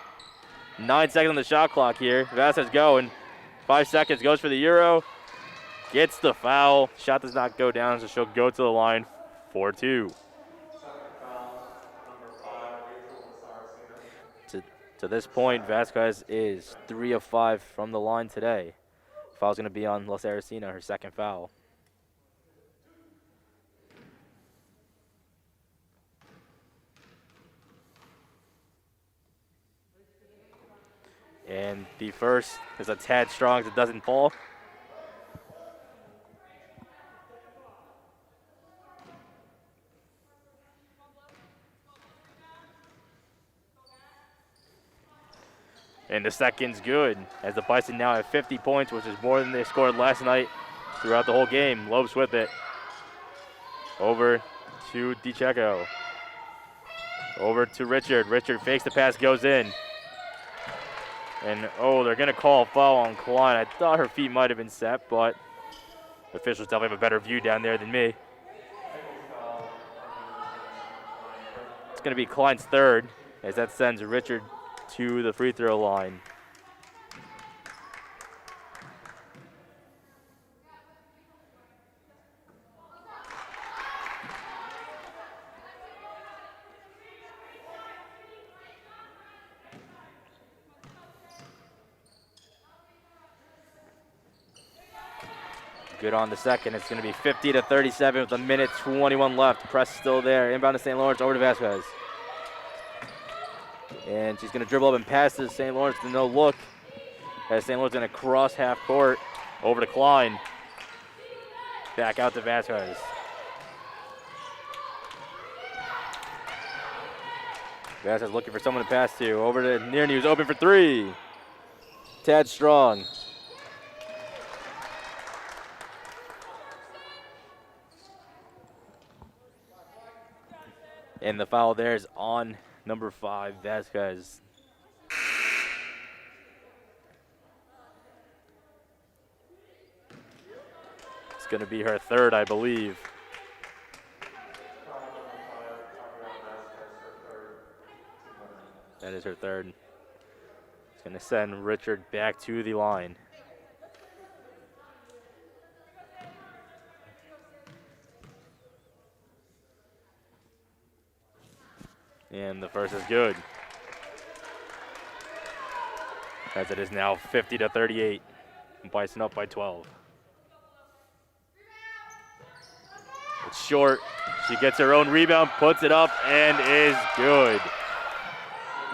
9 seconds on the shot clock here. Vasquez going. 5 seconds. Goes for the Euro. Gets the foul. Shot does not go down, so she'll go to the line for 2. To this point, Vasquez is 3 of 5 from the line today. Foul's going to be on La Saracena, her 2nd foul. And the first is a tad strong as it doesn't fall. And the second's good, as the Bison now have 50 points, which is more than they scored last night throughout the whole game. Lopes with it. Over to DeCecco. Over to Richard. Richard fakes the pass, goes in. And, oh, they're going to call a foul on Klein. I thought her feet might have been set, but the officials definitely have a better view down there than me. It's going to be Klein's 3rd, as that sends Richard to the free throw line. Good on the second. It's going to be 50-37 with 1:21 left. Press still there. Inbound to St. Lawrence. Over to Vasquez. And she's going to dribble up and pass to St. Lawrence to no look. As St. Lawrence going to cross half court. Over to Klein. Back out to Vasquez. Vasquez looking for someone to pass to. Over to Nearney, who's open for 3. Tad Strong. And the foul there is on number 5, Vasquez. It's going to be her 3rd, I believe. That is her 3rd. It's going to send Richard back to the line. And the first is good. As it is now 50-38. Bison up by 12. It's short. She gets her own rebound, puts it up, and is good.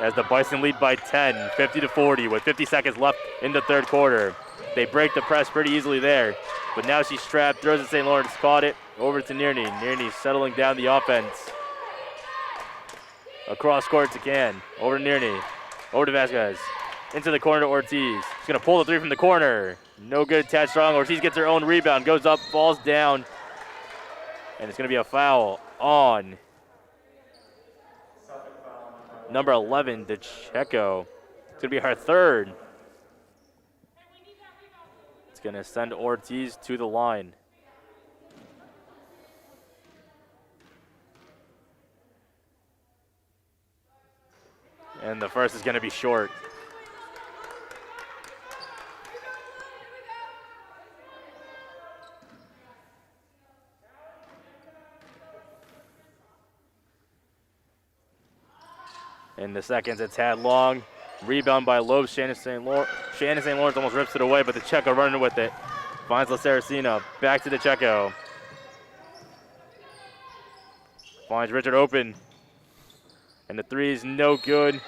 As the Bison lead by 10, 50-40, with 50 seconds left in the third quarter. They break the press pretty easily there. But now she's strapped, throws it to St. Lawrence, caught it, over to Nearney. Nearney settling down the offense. Across court to Can. Over to Nearney. Over to Vasquez. Into the corner to Ortiz. He's going to pull the 3 from the corner. No good. Tad Strong. Ortiz gets her own rebound. Goes up, falls down. And it's going to be a foul on number 11, DeCecco. It's going to be her 3rd. It's going to send Ortiz to the line. And the first is going to be short. And the second's a tad long. Rebound by Lopes. Shannon St. Lawrence almost rips it away, but the Checo running with it. Finds La Saracena. Back to the Checo. Finds Richard open. And the three is no good.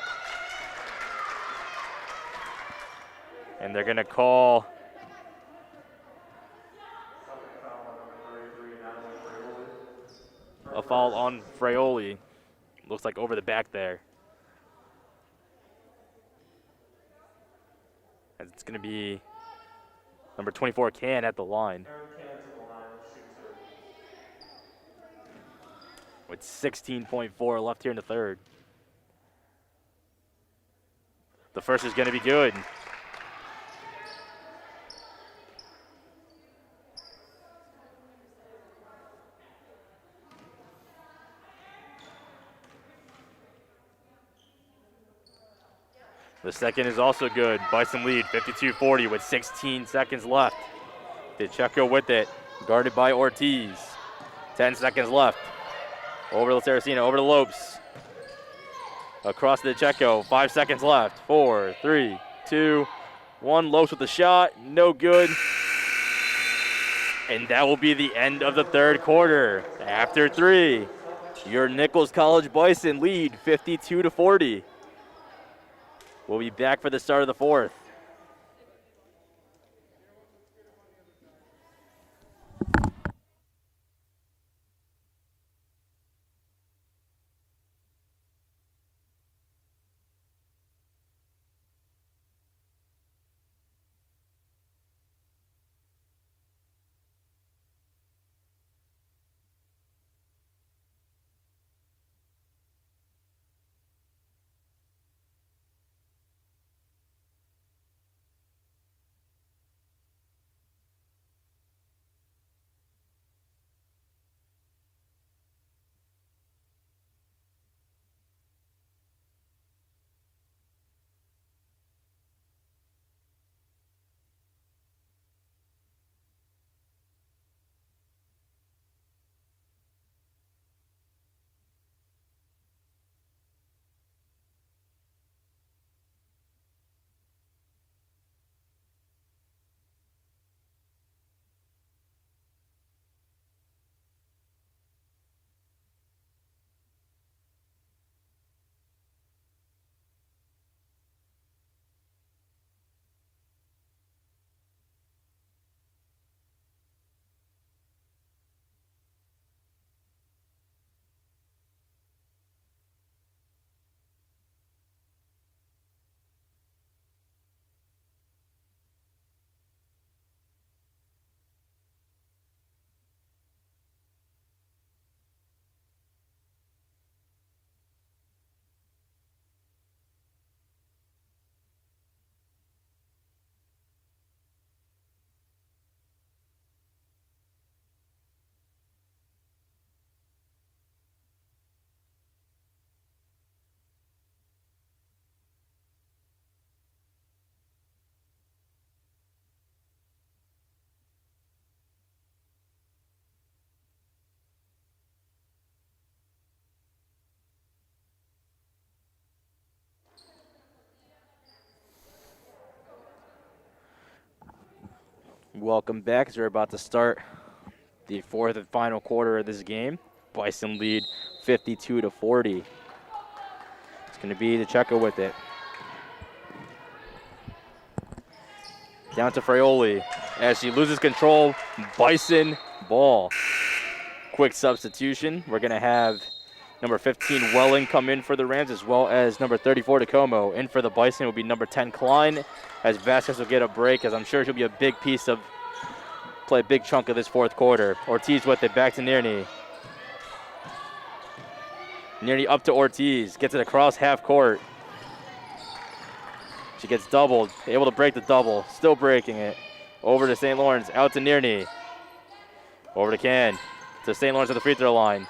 And they're going to call a foul on Fraioli. Looks like over the back there. And it's going to be number 24, Can, at the line. With 16.4 left here in the third. The first is going to be good. The second is also good. Bison lead 52-40 with 16 seconds left. DeCheco with it, guarded by Ortiz. 10 seconds left. Over to Saraceno, over to Lopes. Across to DeCheco, 5 seconds left. 4, 3, 2, 1. Lopes with the shot, no good. And that will be the end of the third quarter. After 3, your Nichols College Bison lead 52-40. We'll be back for the start of the fourth. Welcome back as we're about to start the fourth and final quarter of this game. Bison lead 52-40. It's going to be DeCheco with it. Down to Fraioli as she loses control. Bison ball. Quick substitution. We're going to have number 15 Welling come in for the Rams, as well as number 34 Tacoma. In for the Bison will be number 10 Klein, as Vasquez will get a break, as I'm sure she'll be a big piece of play, a big chunk of this fourth quarter. Ortiz with it, back to Nierney. Nierney up to Ortiz, gets it across half court. She gets doubled, able to break the double, still breaking it. Over to St. Lawrence, out to Nierney. Over to Can, to St. Lawrence at the free throw line.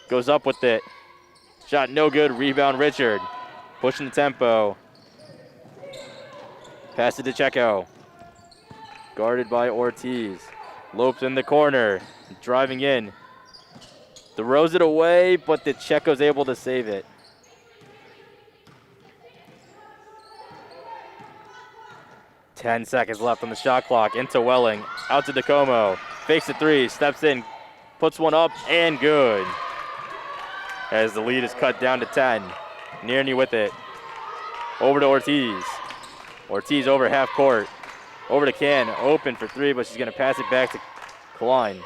Goes up with it. Shot no good, rebound Richard. pushing the tempo. Pass to DeCecco. Guarded by Ortiz. Lopes in the corner, driving in. Throws it away, but DeCecco's able to save it. Ten seconds left on the shot clock. Into Welling, out to DeComo. Fakes the three, steps in, puts one up, and good. As the lead is cut down to 10. Nierney with it. Over to Ortiz. Ortiz over half court. Over to Can, open for three, but she's going to pass it back to Klein.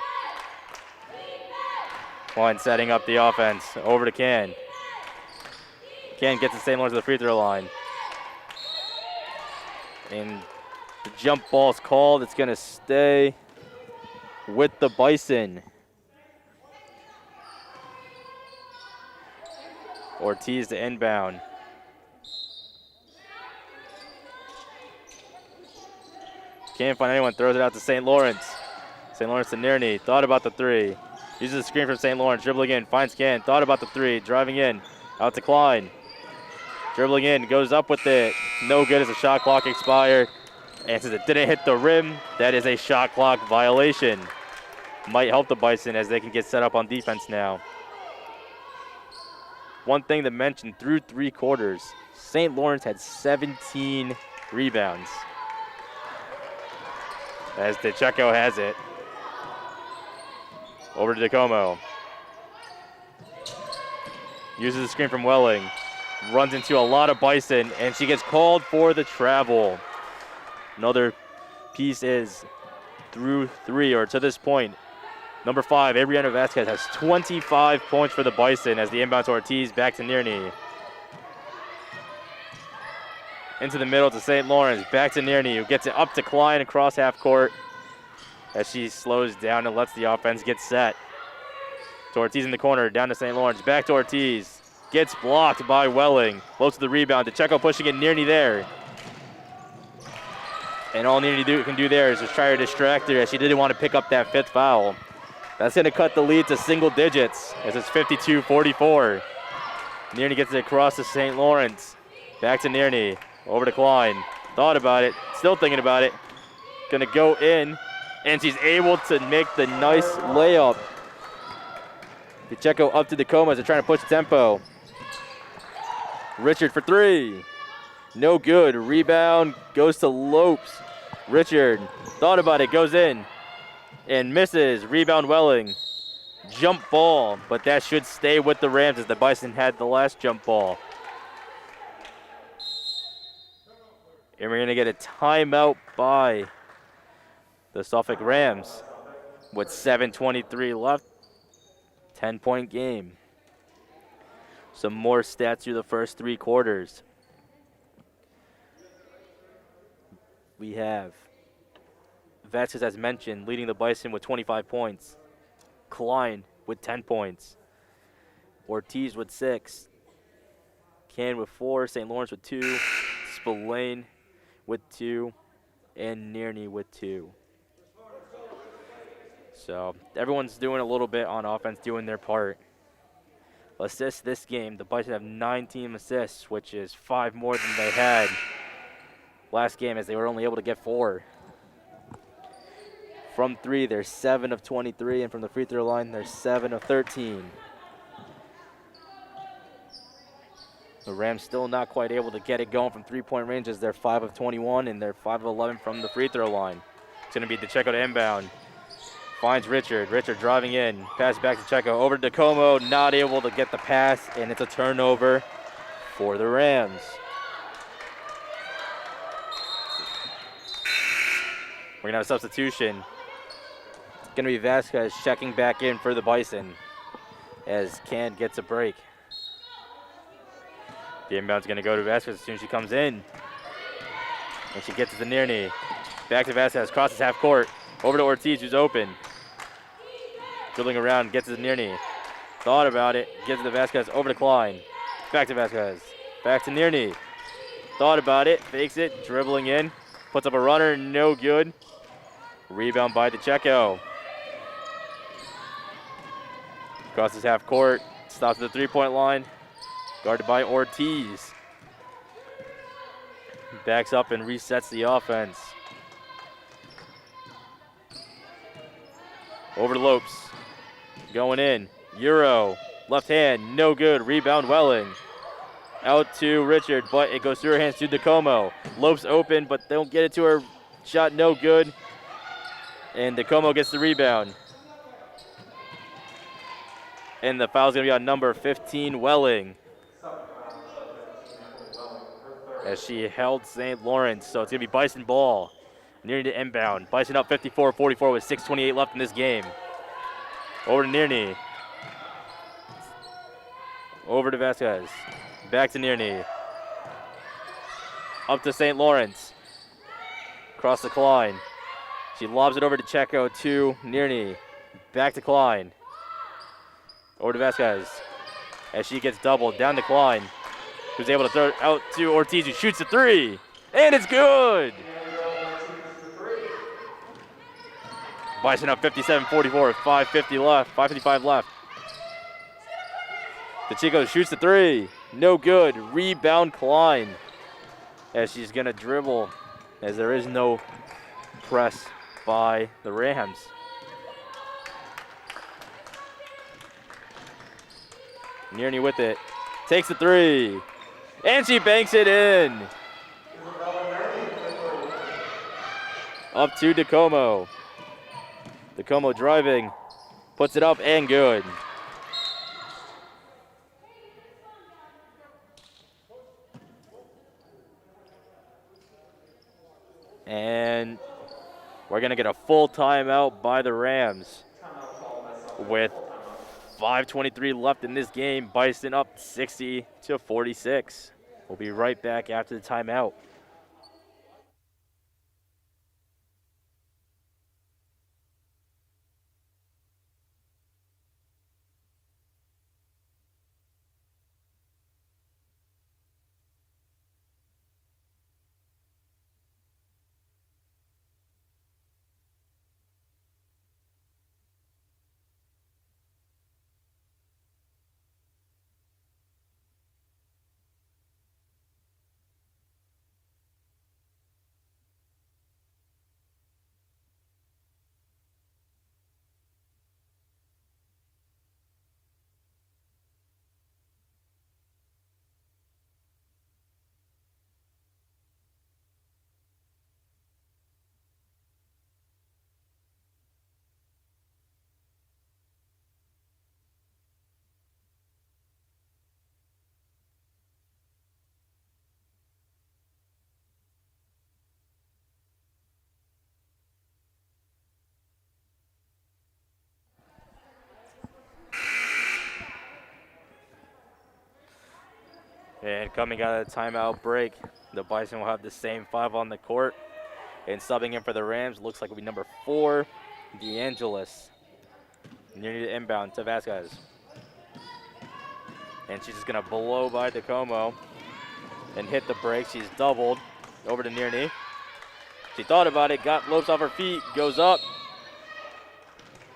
Klein setting up the offense. Over to Can. Can gets the St. Lawrence to the free throw line. And the jump ball's called. It's going to stay with the Bison. Ortiz to inbound. Can't find anyone, throws it out to St. Lawrence. St. Lawrence to Nierney, thought about the three. Uses the screen from St. Lawrence, dribbling in, finds Can, thought about the three, driving in, out to Klein. Dribbling in, goes up with it, no good as the shot clock expired. And since it didn't hit the rim, that is a shot clock violation. Might help the Bison as they can get set up on defense now. One thing to mention, through 3 quarters, St. Lawrence had 17 rebounds. As DeCecco has it. Over to DeComo. Uses the screen from Welling. Runs into a lot of Bison, and she gets called for the travel. Another piece is through 3, or to this point, number 5, Adriana Vasquez has 25 points for the Bison as the inbound to Ortiz, back to Nierney. Into the middle to St. Lawrence, back to Nierney, who gets it up to Klein across half court as she slows down and lets the offense get set. To Ortiz in the corner, down to St. Lawrence, back to Ortiz. Gets blocked by Welling. Close to the rebound. DeCecco pushing it, Nierney there. And all Nierney can do there is just try to distract her as she didn't want to pick up that 5th foul. That's going to cut the lead to single digits as it's 52-44. Nierney gets it across to St. Lawrence. Back to Nierney. Over to Klein. Thought about it. Still thinking about it. Going to go in. And she's able to make the nice layup. DeCecco up to DeComo as they're trying to push the tempo. Richard for 3. No good. Rebound goes to Lopes. Richard thought about it. Goes in. And misses. Rebound Welling. Jump ball. But that should stay with the Rams as the Bison had the last jump ball. And we're going to get a timeout by the Suffolk Rams with 7:23 left. 10-point game. Some more stats through the first 3 quarters. We have Vasquez, as mentioned, leading the Bison with 25 points. Klein with 10 points. Ortiz with 6. Can with 4. St. Lawrence with 2. Spillane with 2. And Nierney with 2. So everyone's doing a little bit on offense, doing their part. Assists this game, the Bison have 19 assists, which is 5 more than they had last game as they were only able to get 4. From 3, they're 7 of 23, and from the free throw line, they're 7 of 13. The Rams still not quite able to get it going from 3-point range as they're 5 of 21, and they're 5 of 11 from the free throw line. It's going to be DeCecco to inbound. Finds Richard. Richard driving in. Pass back to Checo. Over to DeComo. Not able to get the pass, and it's a turnover for the Rams. We're going to have a substitution. It's going to be Vasquez checking back in for the Bison as Can gets a break. The inbound's going to go to Vasquez as soon as she comes in. And she gets it to Nierney. Back to Vasquez. Crosses half court. Over to Ortiz, who's open. Dribbling around, gets it to Nierney. Thought about it, gives it to Vasquez, over to Klein. Back to Vasquez, back to Nierney. Thought about it, fakes it, dribbling in. Puts up a runner, no good. Rebound by DeCecco. Crosses half court, stops at the 3-point line. Guarded by Ortiz. backs up and resets the offense. Over to Lopes. Going in. Euro. Left hand. No good. Rebound Welling. Out to Richard, but it goes through her hands to DeComo. Lopes open, but they don't get it to her. Shot no good. And DeComo gets the rebound. And the foul's going to be on number 15, Welling. As she held St. Lawrence. So it's going to be Bison ball. Nearney to inbound. Bison up 54-44 with 6:28 left in this game. Over to Nearney. Over to Vasquez. Back to Nearney. Up to St. Lawrence. Across the Klein. She lobs it over to Checo to Nearney. Back to Klein. Over to Vasquez. As she gets doubled. Down to Klein. Who's able to throw it out to Ortiz, who shoots a three. And it's good! Bison up 57-44, 5:55 left. DeChico shoots the three. No good. Rebound Klein. As she's going to dribble, as there is no press by the Rams. Nearney with it. Takes the three. And she banks it in. Up to DeComo. DeComo driving. Puts it up and good. And we're going to get a full timeout by the Rams. With 5:23 left in this game, Bison up 60-46. We'll be right back after the timeout. And coming out of the timeout break, the Bison will have the same five on the court. And subbing in for the Rams looks like it'll be number 4, DeAngelis. Nearly to inbound to Vasquez. And she's just going to blow by DeComo and hit the break. She's doubled over to Nearney. She thought about it, got Lopes off her feet, goes up.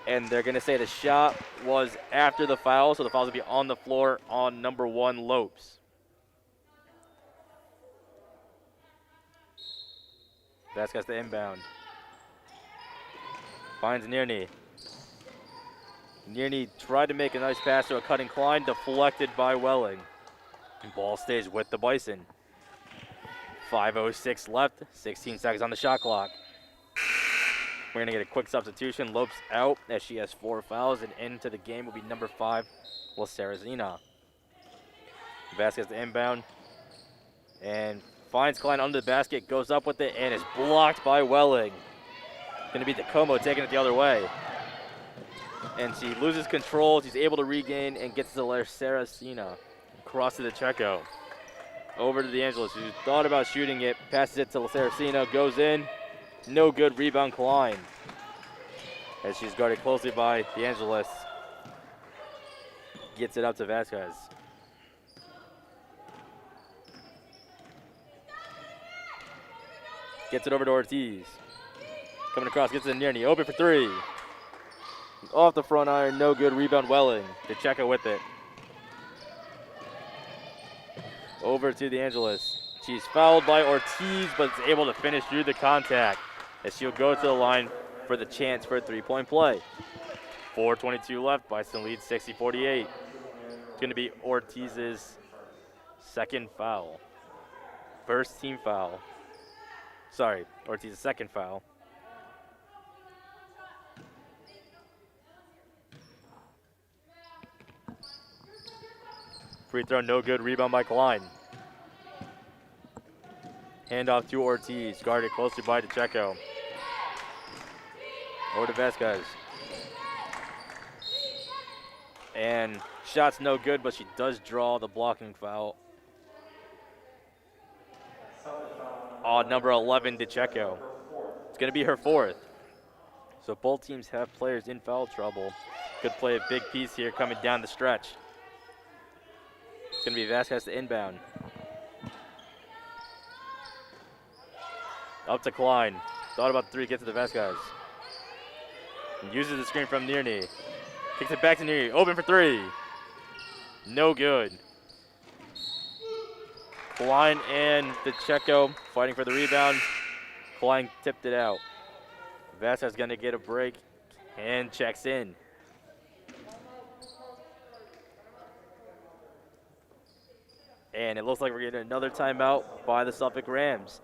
And they're going to say the shot was after the foul, so the foul's going to be on the floor on number 1, Lopes. Vasquez to inbound. Finds Nearney. Nearney tried to make a nice pass to a cutting Klein, deflected by Welling. And ball stays with the Bison. 5:06 left, 16 seconds on the shot clock. We're going to get a quick substitution. Lopes out as she has 4 fouls, and into the game will be number 5, Lacerazina. Vasquez to inbound. And finds Klein under the basket, goes up with it, and is blocked by Welling. Going to be DeComo taking it the other way. And she loses control. She's able to regain and gets to Laceracina. Across to the Checo. Over to DeAngelis, who thought about shooting it. Passes it to Laceracina. Goes in. No good. Rebound Klein. As she's guarded closely by DeAngelis. Gets it up to Vasquez. Gets it over to Ortiz. Coming across, gets it to Nearney. Open for 3. Off the front iron, no good. Rebound Welling. DeCheco with it. Over to DeAngelis. She's fouled by Ortiz, but is able to finish through the contact as she'll go to the line for the chance for a three-point play. 4:22 left. Bison leads 60-48. It's going to be Ortiz's second foul. First team foul. Sorry, Ortiz's second foul. Free throw, no good. Rebound by Klein. Handoff to Ortiz, guarded closely by DeCecco. Over to Vasquez. And shot's no good, but she does draw the blocking foul. Number 11, DeCecco. It's going to be her fourth. So both teams have players in foul trouble. Could play a big piece here coming down the stretch. It's going to be Vasquez to inbound. Up to Klein. Thought about the three, gets to the Vasquez. And uses the screen from Nearney. Kicks it back to Nearney. Open for three. No good. Klein and DeCecco fighting for the rebound. Klein tipped it out. Vasquez going to get a break and checks in. And it looks like we're getting another timeout by the Suffolk Rams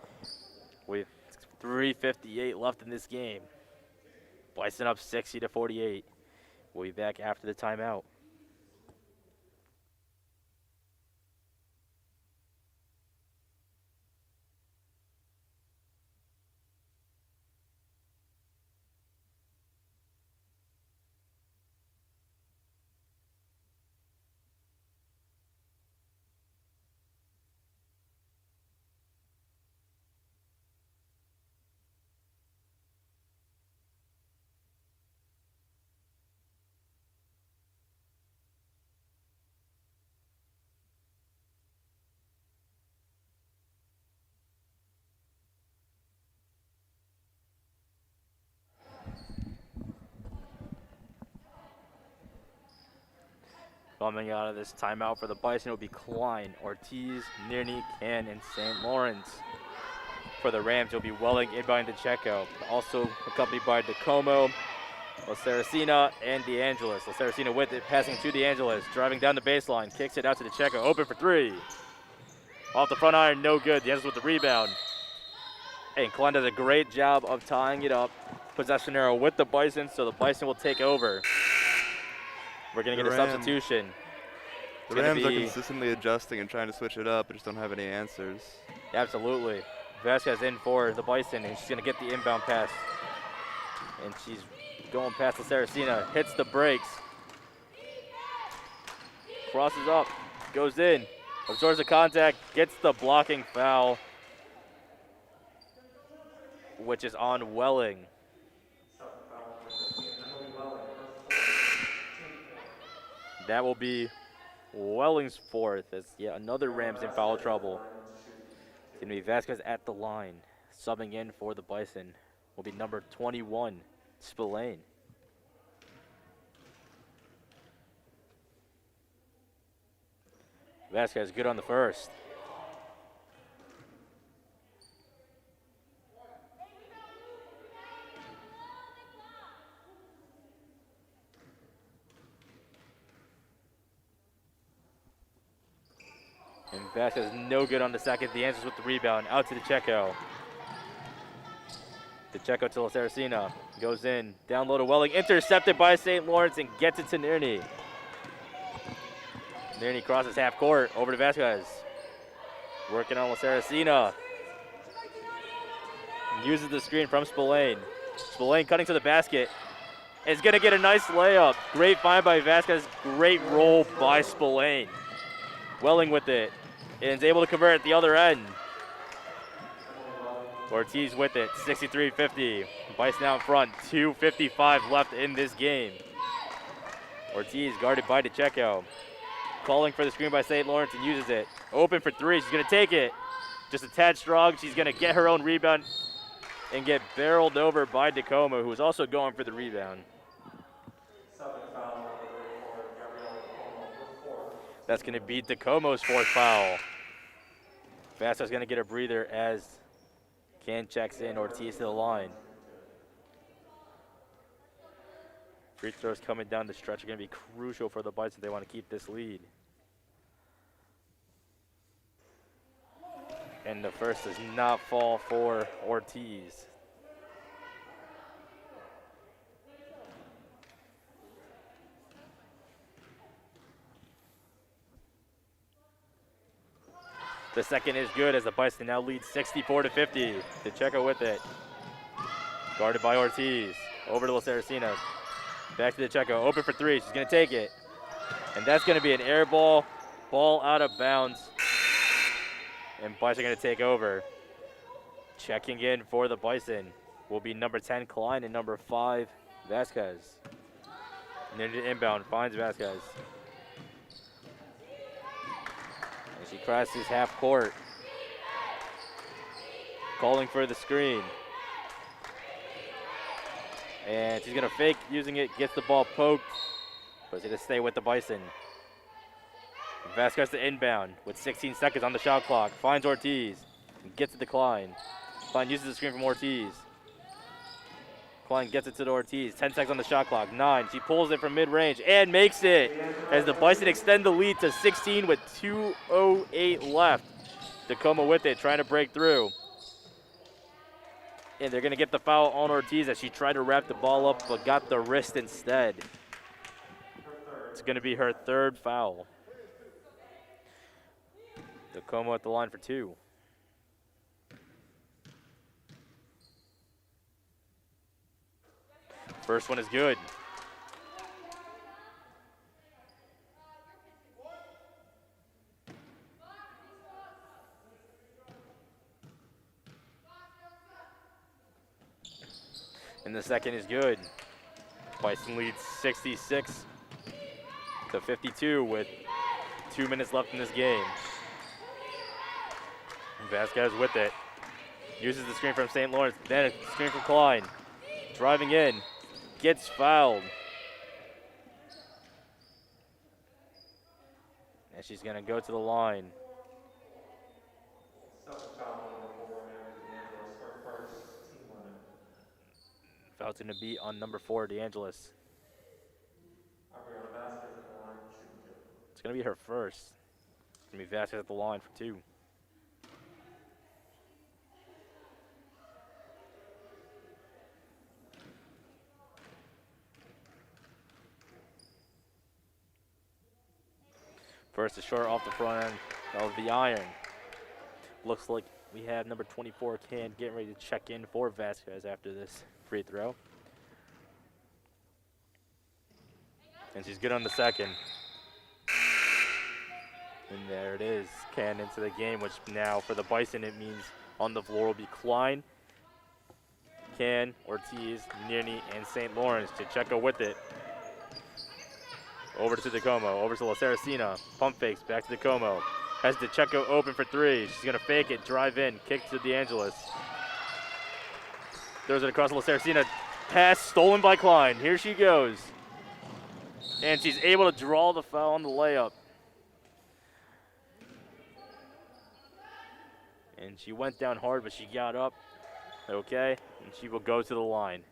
with 3:58 left in this game. Bison up 60-48. We'll be back after the timeout. Coming out of this timeout for the Bison will be Klein, Ortiz, Nearney, Can, and St. Lawrence. For the Rams, it'll be Welling, inbound DeCecco. Also accompanied by DeComo, La Saracena, and DeAngelis. La Saracena with it, passing to DeAngelis, driving down the baseline, kicks it out to DeCecco, open for three. Off the front iron, no good. DeAngelis with the rebound. And Klein does a great job of tying it up. Possession arrow with the Bison, so the Bison will take over. We're going to get a substitution. The Rams are consistently adjusting and trying to switch it up, but just don't have any answers. Absolutely. Vasquez in for the Bison, and she's going to get the inbound pass. And she's going past the Saracena, hits the brakes. Crosses up, goes in, absorbs the contact, gets the blocking foul, which is on Welling. That will be Welling's fourth, as yet another Rams in foul trouble. It's going to be Vasquez at the line. Subbing in for the Bison will be number 21, Spillane. Vasquez good on the first. And Vasquez no good on the second. The answer's with the rebound. Out to DeCecco. DeCecco to La Saracena. Goes in. Down low to Welling. Intercepted by St. Lawrence and gets it to Nearney. Nearney crosses half court. Over to Vasquez. Working on La Saracena. Uses the screen from Spillane. Spillane cutting to the basket. Is going to get a nice layup. Great find by Vasquez. Great roll by Spillane. Welling with it. And is able to convert at the other end. Ortiz with it, 63-50. Bison out in front, 2:55 left in this game. Ortiz guarded by DeCecco. Calling for the screen by St. Lawrence and uses it. Open for three, she's gonna take it. Just a tad strong, she's gonna get her own rebound and get barreled over by DeComo, who is also going for the rebound. That's gonna be DeComo's fourth foul. Vasquez going to get a breather as Can checks in, Ortiz to the line. Free throws coming down the stretch are going to be crucial for the Bison if they want to keep this lead. And the first does not fall for Ortiz. The second is good as the Bison now lead 64-50. DeCecco with it. Guarded by Ortiz. Over to La Saracena. Back to DeCecco. Open for three. She's going to take it. And that's going to be an air ball. Ball out of bounds. And Bison are going to take over. Checking in for the Bison will be number 10, Klein, and number 5, Vasquez. Near inbound, finds Vasquez. And she crosses half court. Calling for the screen. And she's going to fake using it, gets the ball poked, but she's going to stay with the Bison. Vasquez to inbound with 16 seconds on the shot clock. Finds Ortiz and gets it to Klein. Klein uses the screen from Ortiz. Klein gets it to the Ortiz. 10 seconds on the shot clock. 9. She pulls it from mid-range and makes it as the Bison extend the lead to 16 with 2:08 left. Tacoma with it, trying to break through. And they're going to get the foul on Ortiz as she tried to wrap the ball up but got the wrist instead. It's going to be her third foul. Tacoma at the line for 2. First one is good. And the second is good. Bison leads 66-52 with 2 minutes left in this game. Vasquez with it. Uses the screen from St. Lawrence, then a screen from Klein. Driving in, gets fouled. And she's gonna go to the line. Foul's gonna be on number 4, DeAngelis. It's gonna be her first. It's gonna be Vasquez at the line for 2. First is short off the front end of the iron. Looks like we have number 24, Can, getting ready to check in for Vasquez after this free throw. And she's good on the second. And there it is, Can into the game, which now for the Bison it means on the floor will be Klein, Can, Ortiz, Nierny, and St. Lawrence. DeCecco with it. Over to Tacoma, over to La Saracena. Pump fakes, back to Tacoma. Has DeCecco open for 3. She's going to fake it, drive in, kick to DeAngelis. Throws it across La Saracena. Pass stolen by Klein. Here she goes. And she's able to draw the foul on the layup. And she went down hard, but she got up. Okay, and she will go to the line.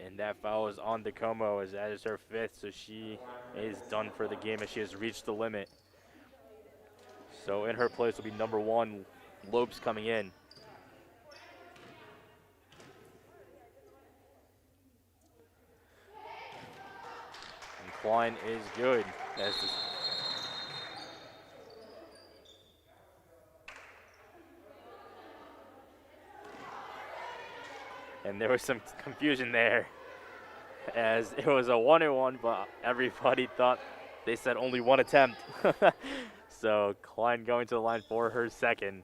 And that foul is on Tacoma as that is her 5th, so she is done for the game as she has reached the limit. So in her place will be number 1, Lopes coming in. And Klein is good. As this and there was some confusion there as it was a 1-on-1, but everybody thought they said only 1 attempt. So Klein going to the line for her second.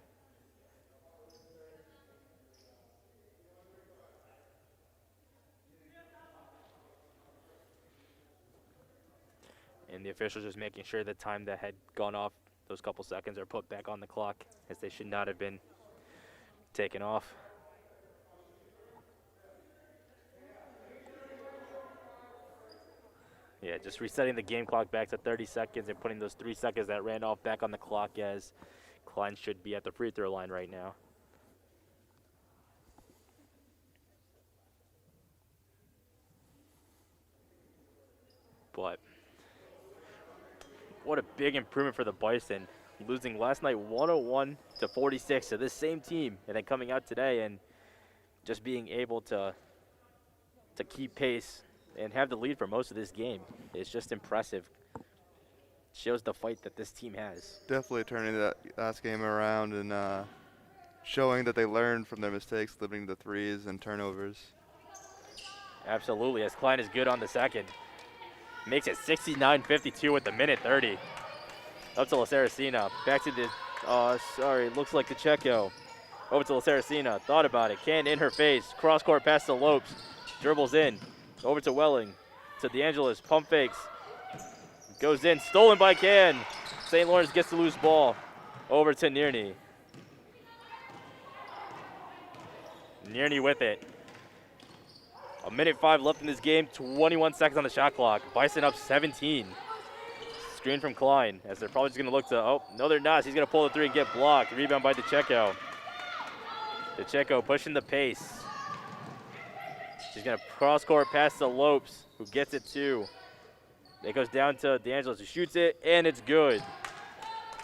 And the officials just making sure the time that had gone off, those couple seconds, are put back on the clock as they should not have been taken off. Yeah, just resetting the game clock back to 30 seconds and putting those 3 seconds that ran off back on the clock, as Klein should be at the free throw line right now. But what a big improvement for the Bison, losing last night 101-46 to this same team, and then coming out today and just being able to keep pace and have the lead for most of this game. It's just impressive. Shows the fight that this team has. Definitely turning that last game around and showing that they learned from their mistakes, limiting the threes and turnovers. Absolutely, as Klein is good on the second. Makes it 69-52 with the minute 30. Up to La Saracena. Back to the, looks like the Checo. Over to La Saracena. Thought about it. Can in her face. Cross court pass to Lopes. Dribbles in. Over to Welling. To DeAngelis. Pump fakes. Goes in. Stolen by Can. St. Lawrence gets the loose ball. Over to Nearney. Nearney with it. A minute 5 left in this game. 21 seconds on the shot clock. Bison up 17. Screen from Klein, as they're probably just going to look to, oh, no they're not. He's going to pull the three and get blocked. Rebound by DeCecco. DeCecco pushing the pace. She's going to cross-court pass to Lopes, who gets it too. It goes down to DeAngelis, who shoots it, and it's good.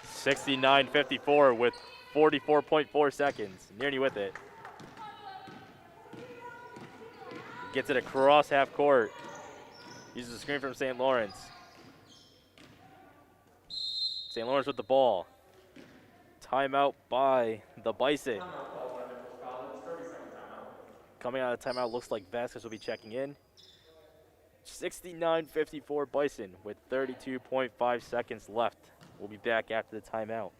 69-54 with 44.4 seconds. Nearney with it. Gets it across half court. Uses the screen from St. Lawrence. St. Lawrence with the ball. Timeout by the Bison. Coming out of timeout, looks like Vasquez will be checking in. 69-54 Bison with 32.5 seconds left. We'll be back after the timeout.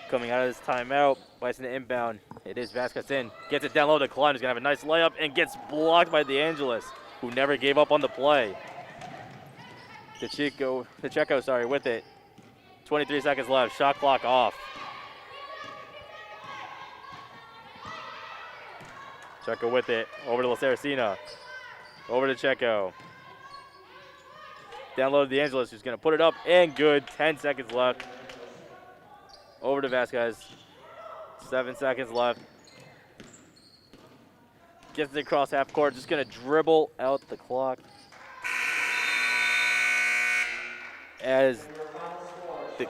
Coming out of this timeout, Bison inbound. It is Vasquez in. Gets it down low to Klein, who's going to have a nice layup and gets blocked by DeAngelis, who never gave up on the play. DeCecco, with it. 23 seconds left. Shot clock off. Checo with it. Over to La Saracena. Over to Checo. Down low to DeAngelis, who's going to put it up and good. 10 seconds left. Over to Vasquez. 7 seconds left. Gets it across half court. Just going to dribble out the clock. As the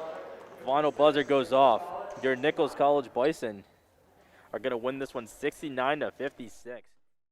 final buzzer goes off, your Nichols College Bison are going to win this one 69-56.